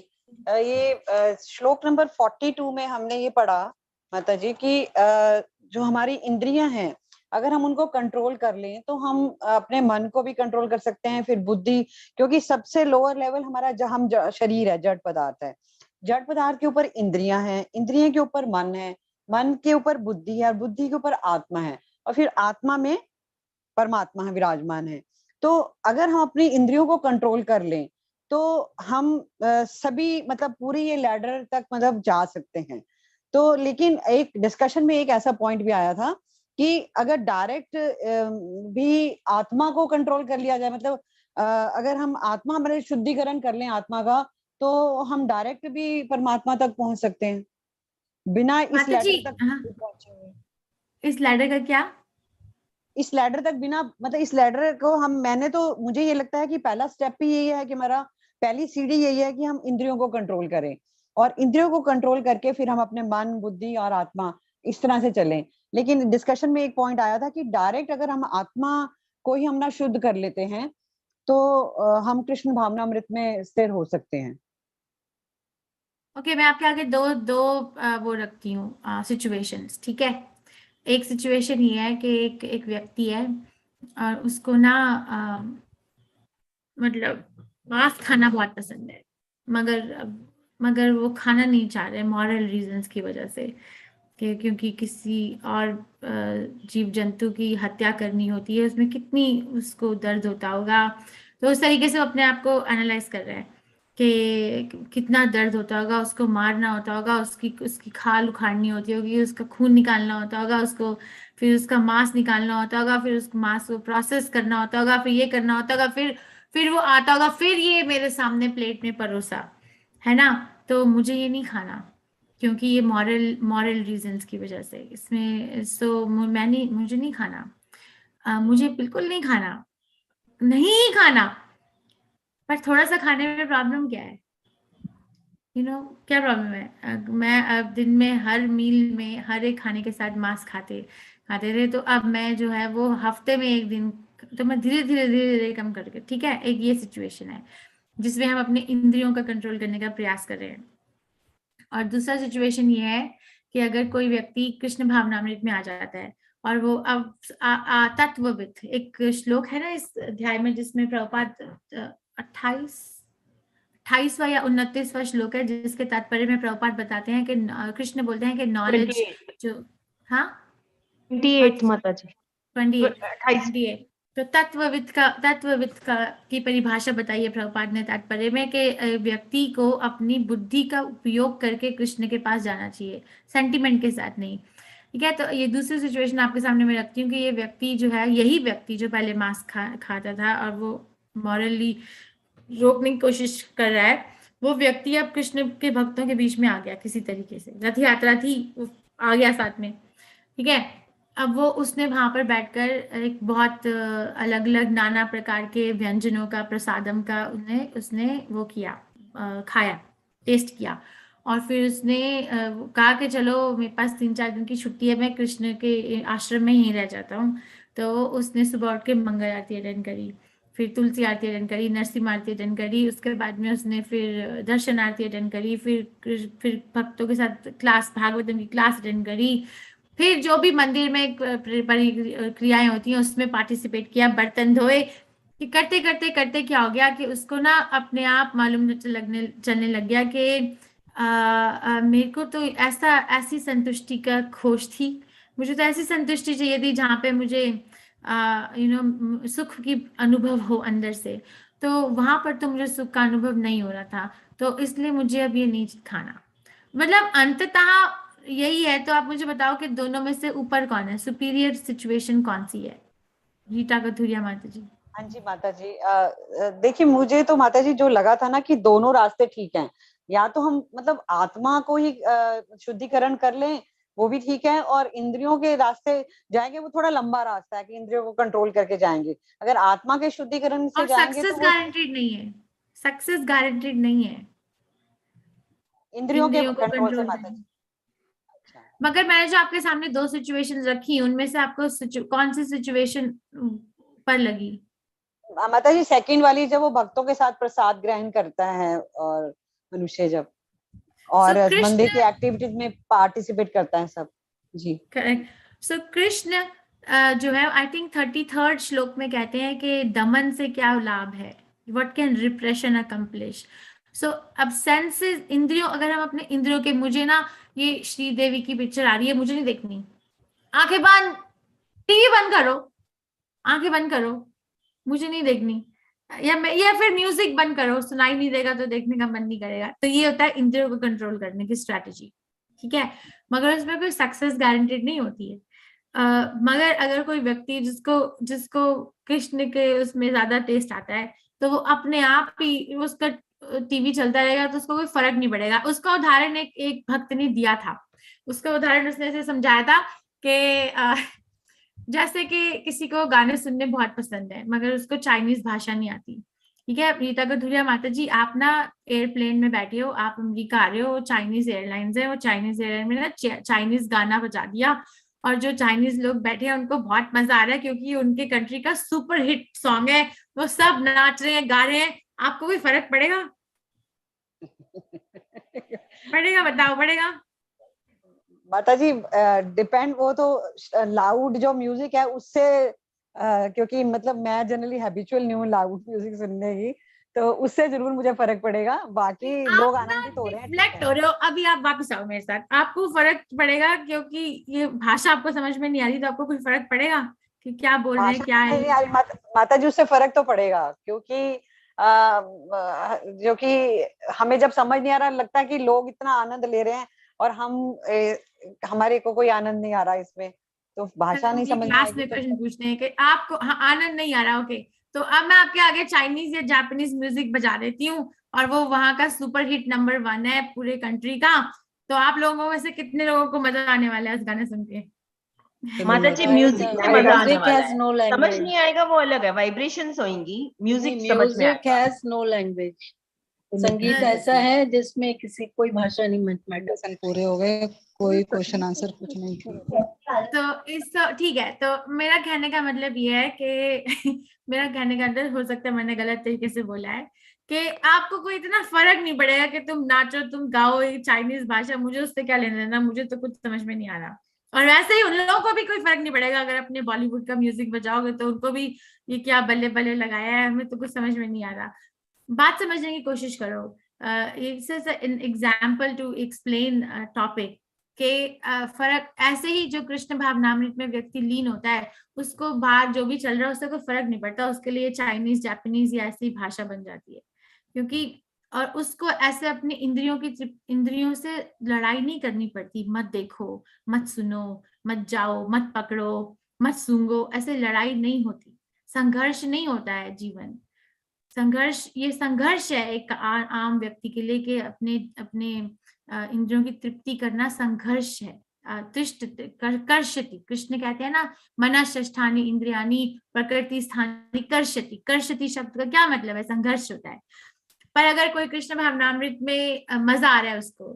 S10: ये श्लोक नंबर 42 में हमने ये पढ़ा माता जी कि जो हमारी इंद्रियां हैं, अगर हम उनको कंट्रोल कर लें तो हम अपने मन को भी कंट्रोल कर सकते हैं, फिर बुद्धि, क्योंकि सबसे लोअर लेवल हमारा शरीर है, जड़ पदार्थ है। जड़ पदार्थ के ऊपर इंद्रियां हैं, इंद्रियों के ऊपर मन है, मन के ऊपर बुद्धि है, और बुद्धि के ऊपर आत्मा है, और फिर आत्मा में परमात्मा है, विराजमान है। तो अगर हम अपनी इंद्रियों को कंट्रोल कर लें तो हम सभी मतलब पूरी ये लैडर तक मतलब जा सकते हैं। तो लेकिन एक डिस्कशन में एक ऐसा पॉइंट भी आया था कि अगर डायरेक्ट भी आत्मा को कंट्रोल कर लिया जाए, मतलब अगर हम आत्मा, हमारे शुद्धिकरण कर लें आत्मा का, तो हम डायरेक्ट भी परमात्मा तक पहुंच सकते हैं बिना इस
S1: माता जी,
S10: लैडर तक पहुंचे हुए।
S1: इस लैडर का क्या?
S10: इस लैडर तक बिना, मतलब इस लैडर को हम, मैंने तो, मुझे ये लगता है कि पहला स्टेप ही यही है कि हमारा पहली सीढ़ी यही है कि हम इंद्रियों को कंट्रोल करें, और इंद्रियों को कंट्रोल करके फिर हम अपने मन, बुद्धि और आत्मा इस तरह से चलें। लेकिन डिस्कशन में एक पॉइंट आया था कि डायरेक्ट अगर हम आत्मा को ही हम ना शुद्ध कर लेते हैं तो हम कृष्ण भावनामृत में स्थिर हो सकते हैं।
S1: ओके, मैं आपके आगे दो दो वो रखती हूँ सिचुएशंस, ठीक है। एक सिचुएशन ये है कि एक व्यक्ति है और उसको ना मतलब मांस खाना बहुत पसंद है, मगर वो खाना नहीं चाह रहे मॉरल रीजंस की वजह से, कि क्योंकि किसी और जीव जंतु की हत्या करनी होती है, उसमें कितनी उसको दर्द होता होगा। तो उस तरीके से वो अपने आप को एनालाइज कर रहा है कि कितना दर्द होता होगा, उसको मारना होता होगा, उसकी खाल उखाड़नी होती होगी, उसका खून निकालना होता होगा, उसको फिर उसका मांस निकालना होता होगा, फिर उस मांस को प्रोसेस करना होता होगा, फिर ये करना होता होगा, फिर वो आता होगा, फिर ये मेरे सामने प्लेट में परोसा, है ना। तो मुझे ये नहीं खाना क्योंकि ये मॉरल रीजंस की वजह से इसमें, मुझे नहीं खाना, मुझे बिल्कुल नहीं खाना, नहीं खाना। पर थोड़ा सा खाने में प्रॉब्लम क्या है, क्या प्रॉब्लम है? मैं अब दिन में हर मील में हर एक खाने के साथ मांस खाते थे, तो अब मैं जो है वो हफ्ते में एक दिन, तो मैं धीरे धीरे धीरे धीरे कम करके, ठीक है। एक ये सिचुएशन है जिसमें हम अपने इंद्रियों का कंट्रोल करने का प्रयास कर रहे हैं। और दूसरा सिचुएशन ये है कि अगर कोई व्यक्ति कृष्ण भावनामृत में आ जाता है और वो अब तत्वविद, एक श्लोक है ना इस अध्याय में जिसमें प्रभुपाद 28वां या 29वां श्लोक है, जिसके तात्पर्य में प्रभुपाद बताते हैं कि कृष्ण बोलते हैं कि नॉलेज जो, हाँ
S5: 28 माता जी,
S1: 28 तो तत्वविद का की परिभाषा बताइए प्रभुपाद ने तात्पर्य में कि व्यक्ति को अपनी बुद्धि का उपयोग करके कृष्ण के पास जाना चाहिए, सेंटिमेंट के साथ नहीं, ठीक है। तो ये दूसरी सिचुएशन आपके सामने मैं रखती हूँ कि ये व्यक्ति जो है, यही व्यक्ति जो पहले मांस खाता था और वो मॉरली रोकने की कोशिश कर रहा है, वो व्यक्ति अब कृष्ण के भक्तों के बीच में आ गया किसी तरीके से, रथ यात्रा थी, वो आ गया साथ में, ठीक है। अब वो उसने वहां पर बैठकर एक बहुत अलग अलग नाना प्रकार के व्यंजनों का, प्रसादम का उसने वो किया, खाया, टेस्ट किया, और फिर उसने कहा कि चलो मेरे पास 3-4 दिन की छुट्टी है, मैं कृष्ण के आश्रम में ही रह जाता हूँ। तो उसने सुबह उठ के मंगल आरती अटेंड करी, फिर तुलसी आरती अटेंड करी, नरसिम्हा आरती अटेंड करी, उसके बाद में उसने फिर दर्शन आरती अटेंड करी, फिर भक्तों के साथ क्लास, भागवतम की क्लास अटेंड करी, फिर जो भी मंदिर में क्रियाएं होती हैं उसमें पार्टिसिपेट किया, बर्तन धोए, कि करते करते करते क्या हो गया कि उसको ना अपने आप मालूम चलने लग गया कि मेरे को तो ऐसी संतुष्टि का खोज थी, मुझे तो ऐसी संतुष्टि चाहिए थी जहाँ पे मुझे सुख की अनुभव हो अंदर से, तो वहां पर तो मुझे सुख का अनुभव नहीं हो रहा था, तो इसलिए मुझे अब ये नहीं खाना। मतलब अंततः यही है। तो आप मुझे बताओ कि दोनों में से ऊपर कौन है, सुपीरियर सिचुएशन कौन सी है? रीटा कथुरिया माता जी।
S10: हाँ जी माता जी, देखिए मुझे तो माता जी जो लगा था ना कि दोनों रास्ते ठीक हैं, या तो हम मतलब आत्मा को ही शुद्धिकरण कर लें, वो भी ठीक है, और इंद्रियों के रास्ते जाएंगे, वो थोड़ा लंबा रास्ता है कि इंद्रियों को कंट्रोल करके जाएंगे। अगर आत्मा के शुद्धिकरण से जाएंगे
S1: सक्सेस
S10: तो
S1: गारंटीड नहीं है, सक्सेस गारंटीड नहीं है
S10: इंद्रियों के
S1: को
S10: कंट्रोल से
S1: कंट्रोल
S10: माता
S1: करना।
S10: जी।
S1: मगर मैंने जो आपके सामने दो सिचुएशन रखी, उनमें से आपको कौन सी सिचुएशन पर लगी?
S10: माता जी सेकंड वाली, जब वो भक्तों के साथ प्रसाद ग्रहण करता है और मनुष्य जब और मंदिर की एक्टिविटीज में पार्टिसिपेट करता है सब। जी
S1: करेक्ट। सो कृष्ण जो है आई थिंक 33rd श्लोक में कहते हैं कि दमन से क्या लाभ है, व्हाट कैन रिप्रेशन अकम्प्लिश। सो अब सेंसेस, इंद्रियों, अगर हम अपने इंद्रियों के, मुझे ना ये श्रीदेवी की पिक्चर आ रही है, मुझे नहीं देखनी, आंखें बंद, टीवी बंद करो, आंखें बंद करो, मुझे नहीं देखनी, या फिर म्यूजिक बंद करो, सुनाई नहीं देगा तो देखने का मन नहीं करेगा। तो ये होता है इंद्रियों को कंट्रोल करने की स्ट्रैटेजी, ठीक है, मगर उसमें कोई सक्सेस गारंटेड नहीं होती है। मगर अगर कोई व्यक्ति जिसको कृष्ण के उसमें ज्यादा टेस्ट आता है, तो वो अपने आप ही उसका टीवी चलता रहेगा तो उसको कोई फर्क नहीं पड़ेगा। उसका उदाहरण एक भक्त ने दिया था, उसका उदाहरण उसने ऐसे समझाया था कि जैसे कि किसी को गाने सुनने बहुत पसंद है मगर उसको चाइनीज भाषा नहीं आती, ठीक है। रीता कथुरिया माता जी, आप ना एयरप्लेन में बैठे हो, आप अमेरिका आ रहे हो, चाइनीज एयरलाइंस है, वो चाइनीज एयरलाइन में ना चाइनीज गाना बजा दिया और जो चाइनीज लोग बैठे हैं उनको बहुत मजा आ रहा है क्योंकि उनके कंट्री का सुपर हिट सॉन्ग है, वो सब नाच रहे हैं, गा रहे हैं। आपको कोई फर्क पड़ेगा? पड़ेगा? बताओ, पड़ेगा?
S10: माता जी डिपेंड, वो तो लाउड जो म्यूजिक है उससे क्योंकि मतलब मैं जनरली हैबिचुअल नहीं हूँ लाउड म्यूजिक सुनने की, तो उससे जरूर मुझे फर्क पड़ेगा। बाकी लोग आनंदित हो रहे हैं,
S1: रिफ्लेक्ट हो रहे हो। अभी आप वापस आओ मेरे साथ, आपको फर्क पड़ेगा क्योंकि ये भाषा आपको समझ में नहीं आ रही, तो आपको कोई फर्क पड़ेगा कि क्या बोल रहे हैं, क्या है?
S10: माता जी उससे फर्क तो पड़ेगा क्योंकि जो कि हमें जब समझ नहीं आ रहा, लगता है कि लोग इतना आनंद ले रहे हैं और हमारे को कोई आनंद नहीं आ रहा इसमें, तो भाषा नहीं समझ में
S1: क्लास
S10: आएगी।
S1: में क्वेश्चन पूछते हैं कि आपको आनंद नहीं आ रहा, ओके, तो अब मैं आपके आगे चाइनीज या जापानीज म्यूजिक बजा देती हूँ और वो वहां का सुपर हिट नंबर 1 है पूरे कंट्री का, तो आप लोगों में से कितने लोगों को मजा आने वाला है उस गाने सुन के?
S5: माता जी म्यूजिक से मजा आने वाला है, समझ नहीं आएगा वो अलग है, वाइब्रेशंस होंगी, म्यूजिक समझ में आएगा।
S4: म्यूजिक हैज नो लैंग्वेज, संगीत ऐसा है जिसमें किसी कोई भाषा नहीं मैटर।
S15: पूरे हो गए, कोई क्वेश्चन आंसर कुछ नहीं।
S1: तो ठीक है, तो मेरा कहने का मतलब ये है कि मेरा कहने का मतलब, हो सकता है मैंने गलत तरीके से बोला है, कि आपको कोई इतना फर्क नहीं पड़ेगा कि तुम नाचो, तुम गाओ ये चाइनीज भाषा, मुझे उससे क्या लेना देना, मुझे तो कुछ समझ में नहीं आ रहा। और वैसे ही उन लोगों को भी कोई फर्क नहीं पड़ेगा, अगर अपने बॉलीवुड का म्यूजिक बजाओगे तो उनको भी ये क्या बल्ले बल्ले लगाया है, हमें तो कुछ समझ में नहीं आ रहा। बात समझने की कोशिश करो। It's an example to explain topic के फर्क। ऐसे ही जो कृष्ण भावनामृत में व्यक्ति लीन होता है, उसको बाहर जो भी चल रहा है उससे कोई फर्क नहीं पड़ता, उसके लिए चाइनीज जापानीज या ऐसी भाषा बन जाती है, क्योंकि और उसको ऐसे अपनी इंद्रियों से लड़ाई नहीं करनी पड़ती। मत देखो, मत सुनो, मत जाओ, मत पकड़ो, मत सूंघो, ऐसे लड़ाई नहीं होती, संघर्ष नहीं होता है जीवन। ये संघर्ष है एक आम व्यक्ति के लिए कि अपने इंद्रियों की तृप्ति करना संघर्ष है। कर्षति, कृष्ण कहते हैं ना, मना षष्ठानि इंद्रियानि प्रकृति स्थानि कर्षति। कर्षति शब्द का क्या मतलब है? संघर्ष होता है। पर अगर कोई कृष्ण भावनामृत में मजा आ रहा है उसको,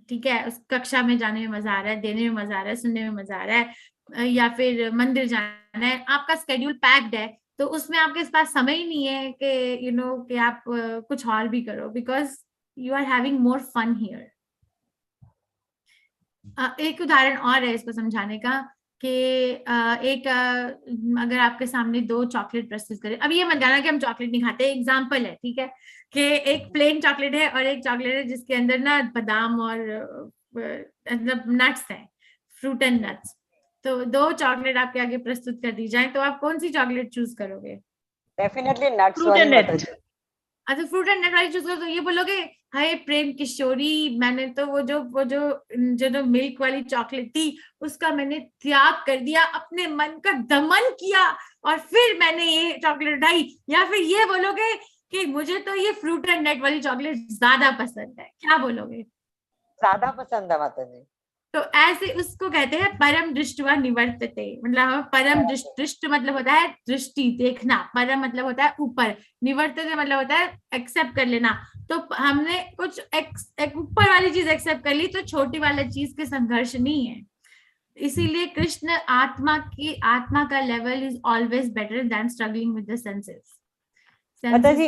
S1: ठीक है, उस कक्षा में जाने में मजा आ रहा है, देने में मजा आ रहा है, सुनने में मजा आ रहा है, या फिर मंदिर जाना है, आपका स्केड्यूल पैक्ड है, तो उसमें आपके पास समय ही नहीं है कि कि आप कुछ और भी करो, because you are having more fun here. एक उदाहरण और है इसको समझाने का कि अगर आपके सामने 2 चॉकलेट प्रस्तुत करें, अब ये मत जाना कि हम चॉकलेट नहीं खाते, एग्जाम्पल है, ठीक है, कि एक प्लेन चॉकलेट है और एक चॉकलेट है जिसके अंदर ना बादाम और मतलब नट्स है, फ्रूट एंड नट्स। तो 2 चॉकलेट आपके आगे प्रस्तुत कर दी जाए, तो आप कौन सी चॉकलेट चूज करोगे?
S10: डेफिनेटली नट्स वाली।
S1: अच्छा, फ्रूट एंड नट वाली चूज करो, तो ये बोलोगे हाय प्रेम किशोरी, मैंने तो वो जो मिल्क वाली चॉकलेट थी उसका मैंने त्याग कर दिया, अपने मन का दमन किया और फिर मैंने ये चॉकलेट उठाई। या फिर ये बोलोगे कि मुझे तो ये फ्रूट एंड नट वाली चॉकलेट ज्यादा पसंद है, क्या बोलोगे?
S10: ज्यादा पसंद है माता जी।
S1: तो ऐसे उसको कहते हैं परम दृष्टवा निवर्तते, मतलब परम दृष्ट मतलब होता है दृष्टि, देखना, परम मतलब होता है ऊपर, निवर्तते मतलब होता है एक्सेप्ट कर लेना। तो हमने कुछ एक ऊपर वाली चीज एक्सेप्ट कर ली, तो छोटी वाली चीज के संघर्ष नहीं है। इसीलिए कृष्ण आत्मा का level is always better than struggling with the senses.
S10: माता जी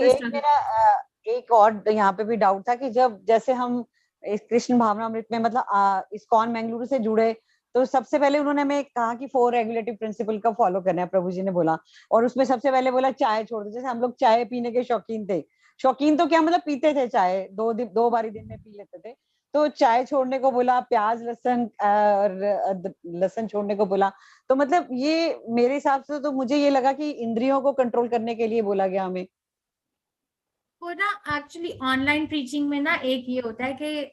S10: एक और यहाँ पे भी डाउट था कि जब जैसे हम इस कृष्ण भावनामृत में मतलब इस्कॉन मंगलुरु से जुड़े, तो सबसे पहले उन्होंने हमें कहा कि 4 रेगुलेटिव प्रिंसिपल का फॉलो करना है, प्रभु जी ने बोला। और उसमें सबसे पहले बोला चाय छोड़ दो। जैसे हम लोग चाय पीने के शौकीन थे, शौकीन तो क्या मतलब पीते थे चाय, 2 बारी दिन में पी लेते थे, तो चाय छोड़ने को बोला, प्याज लहसुन लहसुन छोड़ने को बोला। तो मतलब ये मेरे हिसाब से तो मुझे ये लगा कि इंद्रियों को कंट्रोल करने के लिए बोला गया हमें।
S1: वो ना एक्चुअली ऑनलाइन प्रीचिंग में ना एक ये होता है कि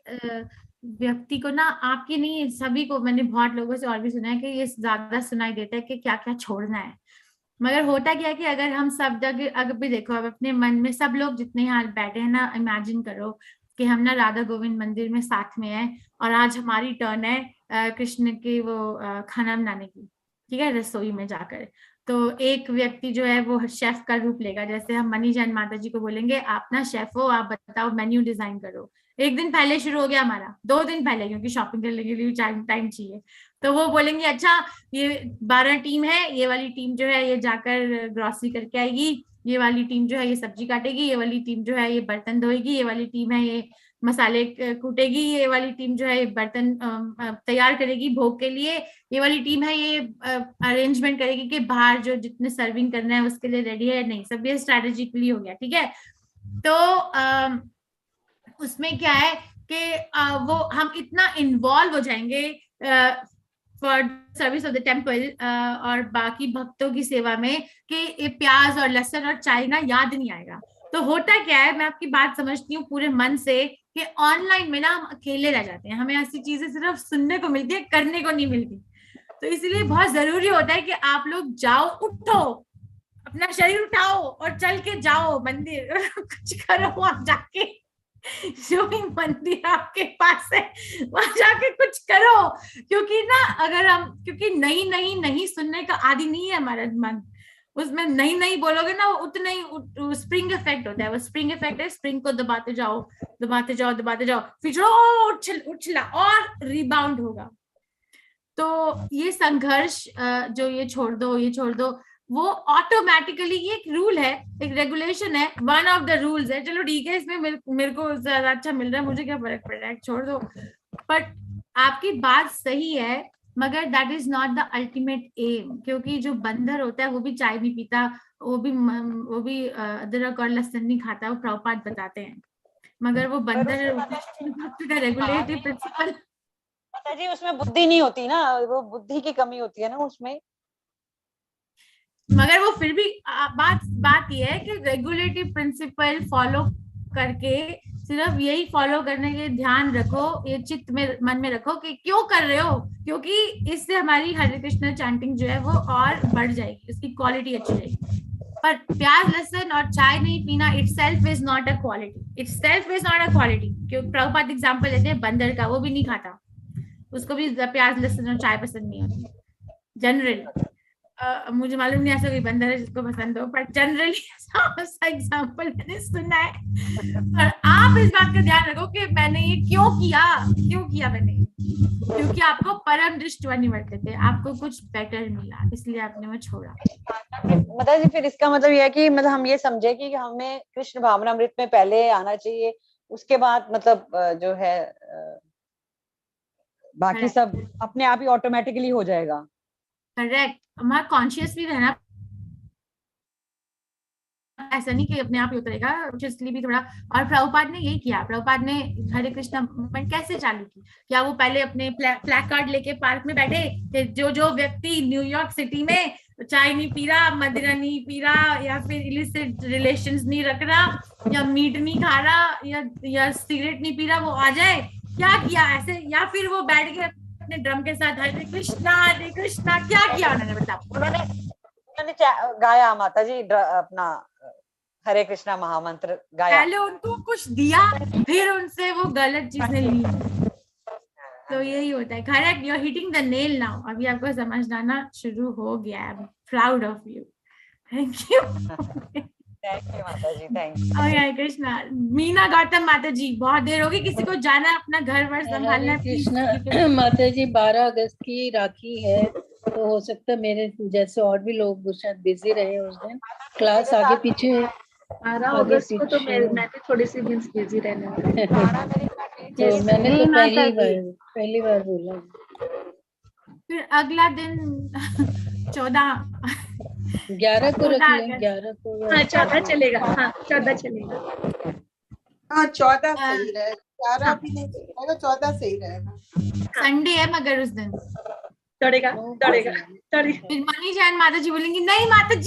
S1: व्यक्ति को ना, आपके नहीं सभी को, मैंने बहुत लोगों से और भी सुना है कि ये ज्यादा सुनाई देता है कि क्या क्या छोड़ना है। मगर होता क्या है कि अगर हम सब जगह, अगर भी देखो अब अपने मन में सब लोग जितने यहाँ बैठे हैं ना, इमेजिन करो कि हम ना राधा गोविंद मंदिर में साथ में हैं और आज हमारी टर्न है कृष्ण के वो खाना बनाने की, ठीक है, रसोई में जाकर। तो एक व्यक्ति जो है वो शेफ का रूप लेगा। जैसे हम मनी जैन माता जी को बोलेंगे आप ना शेफ हो, आप बताओ मेन्यू डिजाइन करो। एक दिन पहले शुरू हो गया हमारा, 2 दिन पहले, क्योंकि शॉपिंग करने के लिए टाइम चाहिए। तो वो बोलेंगे अच्छा ये 12 टीम है, ये वाली टीम जो है ये जाकर ग्रोसरी करके आएगी, ये वाली टीम जो है ये सब्जी काटेगी, ये वाली टीम जो है ये बर्तन धोएगी, ये वाली टीम है ये मसाले कूटेगी, ये वाली टीम जो है ये बर्तन तैयार करेगी भोग के लिए, ये वाली टीम है ये अरेंजमेंट करेगी कि बाहर जो जितने सर्विंग करना है उसके लिए रेडी है नहीं, सब ये स्ट्रेटेजिकली हो गया, ठीक है। तो उसमें क्या है कि वो हम इतना इन्वॉल्व हो जाएंगे for service of the temple और बाकी भक्तों की सेवा में कि प्याज और लहसुन और चाय ना याद नहीं आएगा। तो होता क्या है, मैं आपकी बात समझती हूँ पूरे मन से, कि ऑनलाइन में ना हम अकेले रह जाते हैं, हमें ऐसी चीजें सिर्फ सुनने को मिलती है, करने को नहीं मिलती। तो इसलिए बहुत जरूरी होता है कि आप लोग जाओ, उठो, अपना शरीर उठाओ और चल के जाओ मंदिर कुछ करो, आप जाके जो भी मंदिर आपके पास है वहां जाके कुछ करो। क्योंकि ना अगर हम, क्योंकि नहीं सुनने का आदि नहीं है हमारा मन, उसमें नहीं बोलोगे ना, वो उतना ही स्प्रिंग इफेक्ट होता है। वो स्प्रिंग इफेक्ट है, स्प्रिंग को दबाते जाओ फिर उछला और रिबाउंड होगा। तो ये संघर्ष जो ये छोड़ दो वो ऑटोमेटिकली, ये एक रूल है, एक रेगुलेशन है, वन ऑफ द रूल्स है। चलो ठीक है, इसमें मेरे को ज्यादा अच्छा मिल रहा है, मुझे क्या फर्क पड़ रहा है, छोड़ दो। बट आपकी बात सही है, मगर that is not the ultimate aim. क्योंकि जो बंदर होता है वो भी चाय नहीं पीता, वो भी अदरक और लहसुन नहीं खाता, वो प्रभुपाद बताते हैं। मगर वो बंदर रेगुलेटिव प्रिंसिपल,
S10: माता जी उसमें बुद्धि नहीं होती ना, वो बुद्धि की कमी होती है ना उसमें।
S1: मगर वो फिर भी बात ये है कि रेगुलेटिव प्रिंसिपल फॉलो करके, सिर्फ यही फॉलो करने के ध्यान रखो, ये चित्त में मन में रखो कि क्यों कर रहे हो, क्योंकि इससे हमारी हरे कृष्ण चैंटिंग जो है वो और बढ़ जाएगी, उसकी क्वालिटी अच्छी रहेगी। पर प्याज लहसुन और चाय नहीं पीना itself is not a quality. क्योंकि प्रभुपाद एग्जांपल लेते हैं बंदर का, वो भी नहीं खाता, उसको भी प्याज लहसुन और चाय पसंद नहीं होती जनरली। मुझे मालूम नहीं ऐसा कोई बंदर है जिसको पसंद हो, पर जनरली ऐसा एग्जांपल मैंने सुना है। और आप इस बात का ध्यान रखो कि मैंने ये क्यों किया मैंने, क्योंकि आपको परम दृष्टि वर्ते थे, आपको कुछ बेटर मिला, इसलिए आपने वो छोड़ा।
S10: मतलब जी फिर इसका मतलब यह है कि मतलब हम ये समझे कि हमें कृष्ण भावनामृत में पहले आना चाहिए, उसके बाद मतलब जो है बाकी सब अपने आप ही ऑटोमेटिकली हो जाएगा।
S1: करेक्ट, हमारा कॉन्शियस भी रहना, ऐसा नहीं कि अपने आप ही उतरेगा, इसलिए भी थोड़ा। और प्रभुपाद ने यही किया, प्रभुपाद ने हरे कृष्णा मूवमेंट कैसे चालू की? क्या वो पहले अपने फ्लैग कार्ड लेके पार्क में बैठे, जो व्यक्ति न्यूयॉर्क सिटी में चाय नहीं पी रहा, मदिरा नहीं पी रहा, या फिर इलिसिट रिलेशंस नहीं रख रहा, या मीट नहीं खा रहा, या सिगरेट नहीं पी रहा, वो आ जाए? क्या किया ऐसे? या फिर वो बैठ गए अपने ड्रम के साथ हरे कृष्णा, क्या किया उन्होंने? बताओ।
S10: उन्होंने गाया माता जी अपना हरे कृष्णा महामंत्र गाया,
S1: पहले उनको कुछ दिया, फिर उनसे वो गलत चीजें ली। तो यही होता है। Correct, you are hitting the nail now. अभी आपको समझ आना शुरू हो गया है। Proud of you. Thank you.
S10: Thank you माता जी, थैंक यू।
S1: हरे कृष्णा। मीना गौतम माता जी, बहुत देर होगी, किसी को जाना है अपना घर वर संभालना है।
S4: कृष्णा माता जी 12 अगस्त की राखी है, तो हो सकता है मेरे जैसे और भी लोग शायद बिजी रहे उस दिन। क्लास आगे पीछे
S16: 12 अगस्त को तो मैं भी थोड़ी सी बिजी रहने वाली।
S4: तो मैंने तो पहली बार बोला।
S1: फिर अगला दिन 14
S4: 11 को रख
S1: 14
S4: लें, 11 को
S16: हाँ 14 चलेगा, हाँ 14 चलेगा।
S13: हाँ 14 सही रहेगा, 11 भी नहीं सही रहेगा, 14 सही रहेगा।
S1: संडे है मगर उस दिन
S16: चढ़ेगा।
S1: फिर मनीष एंड माता जी बोलेंगी नहीं माता जी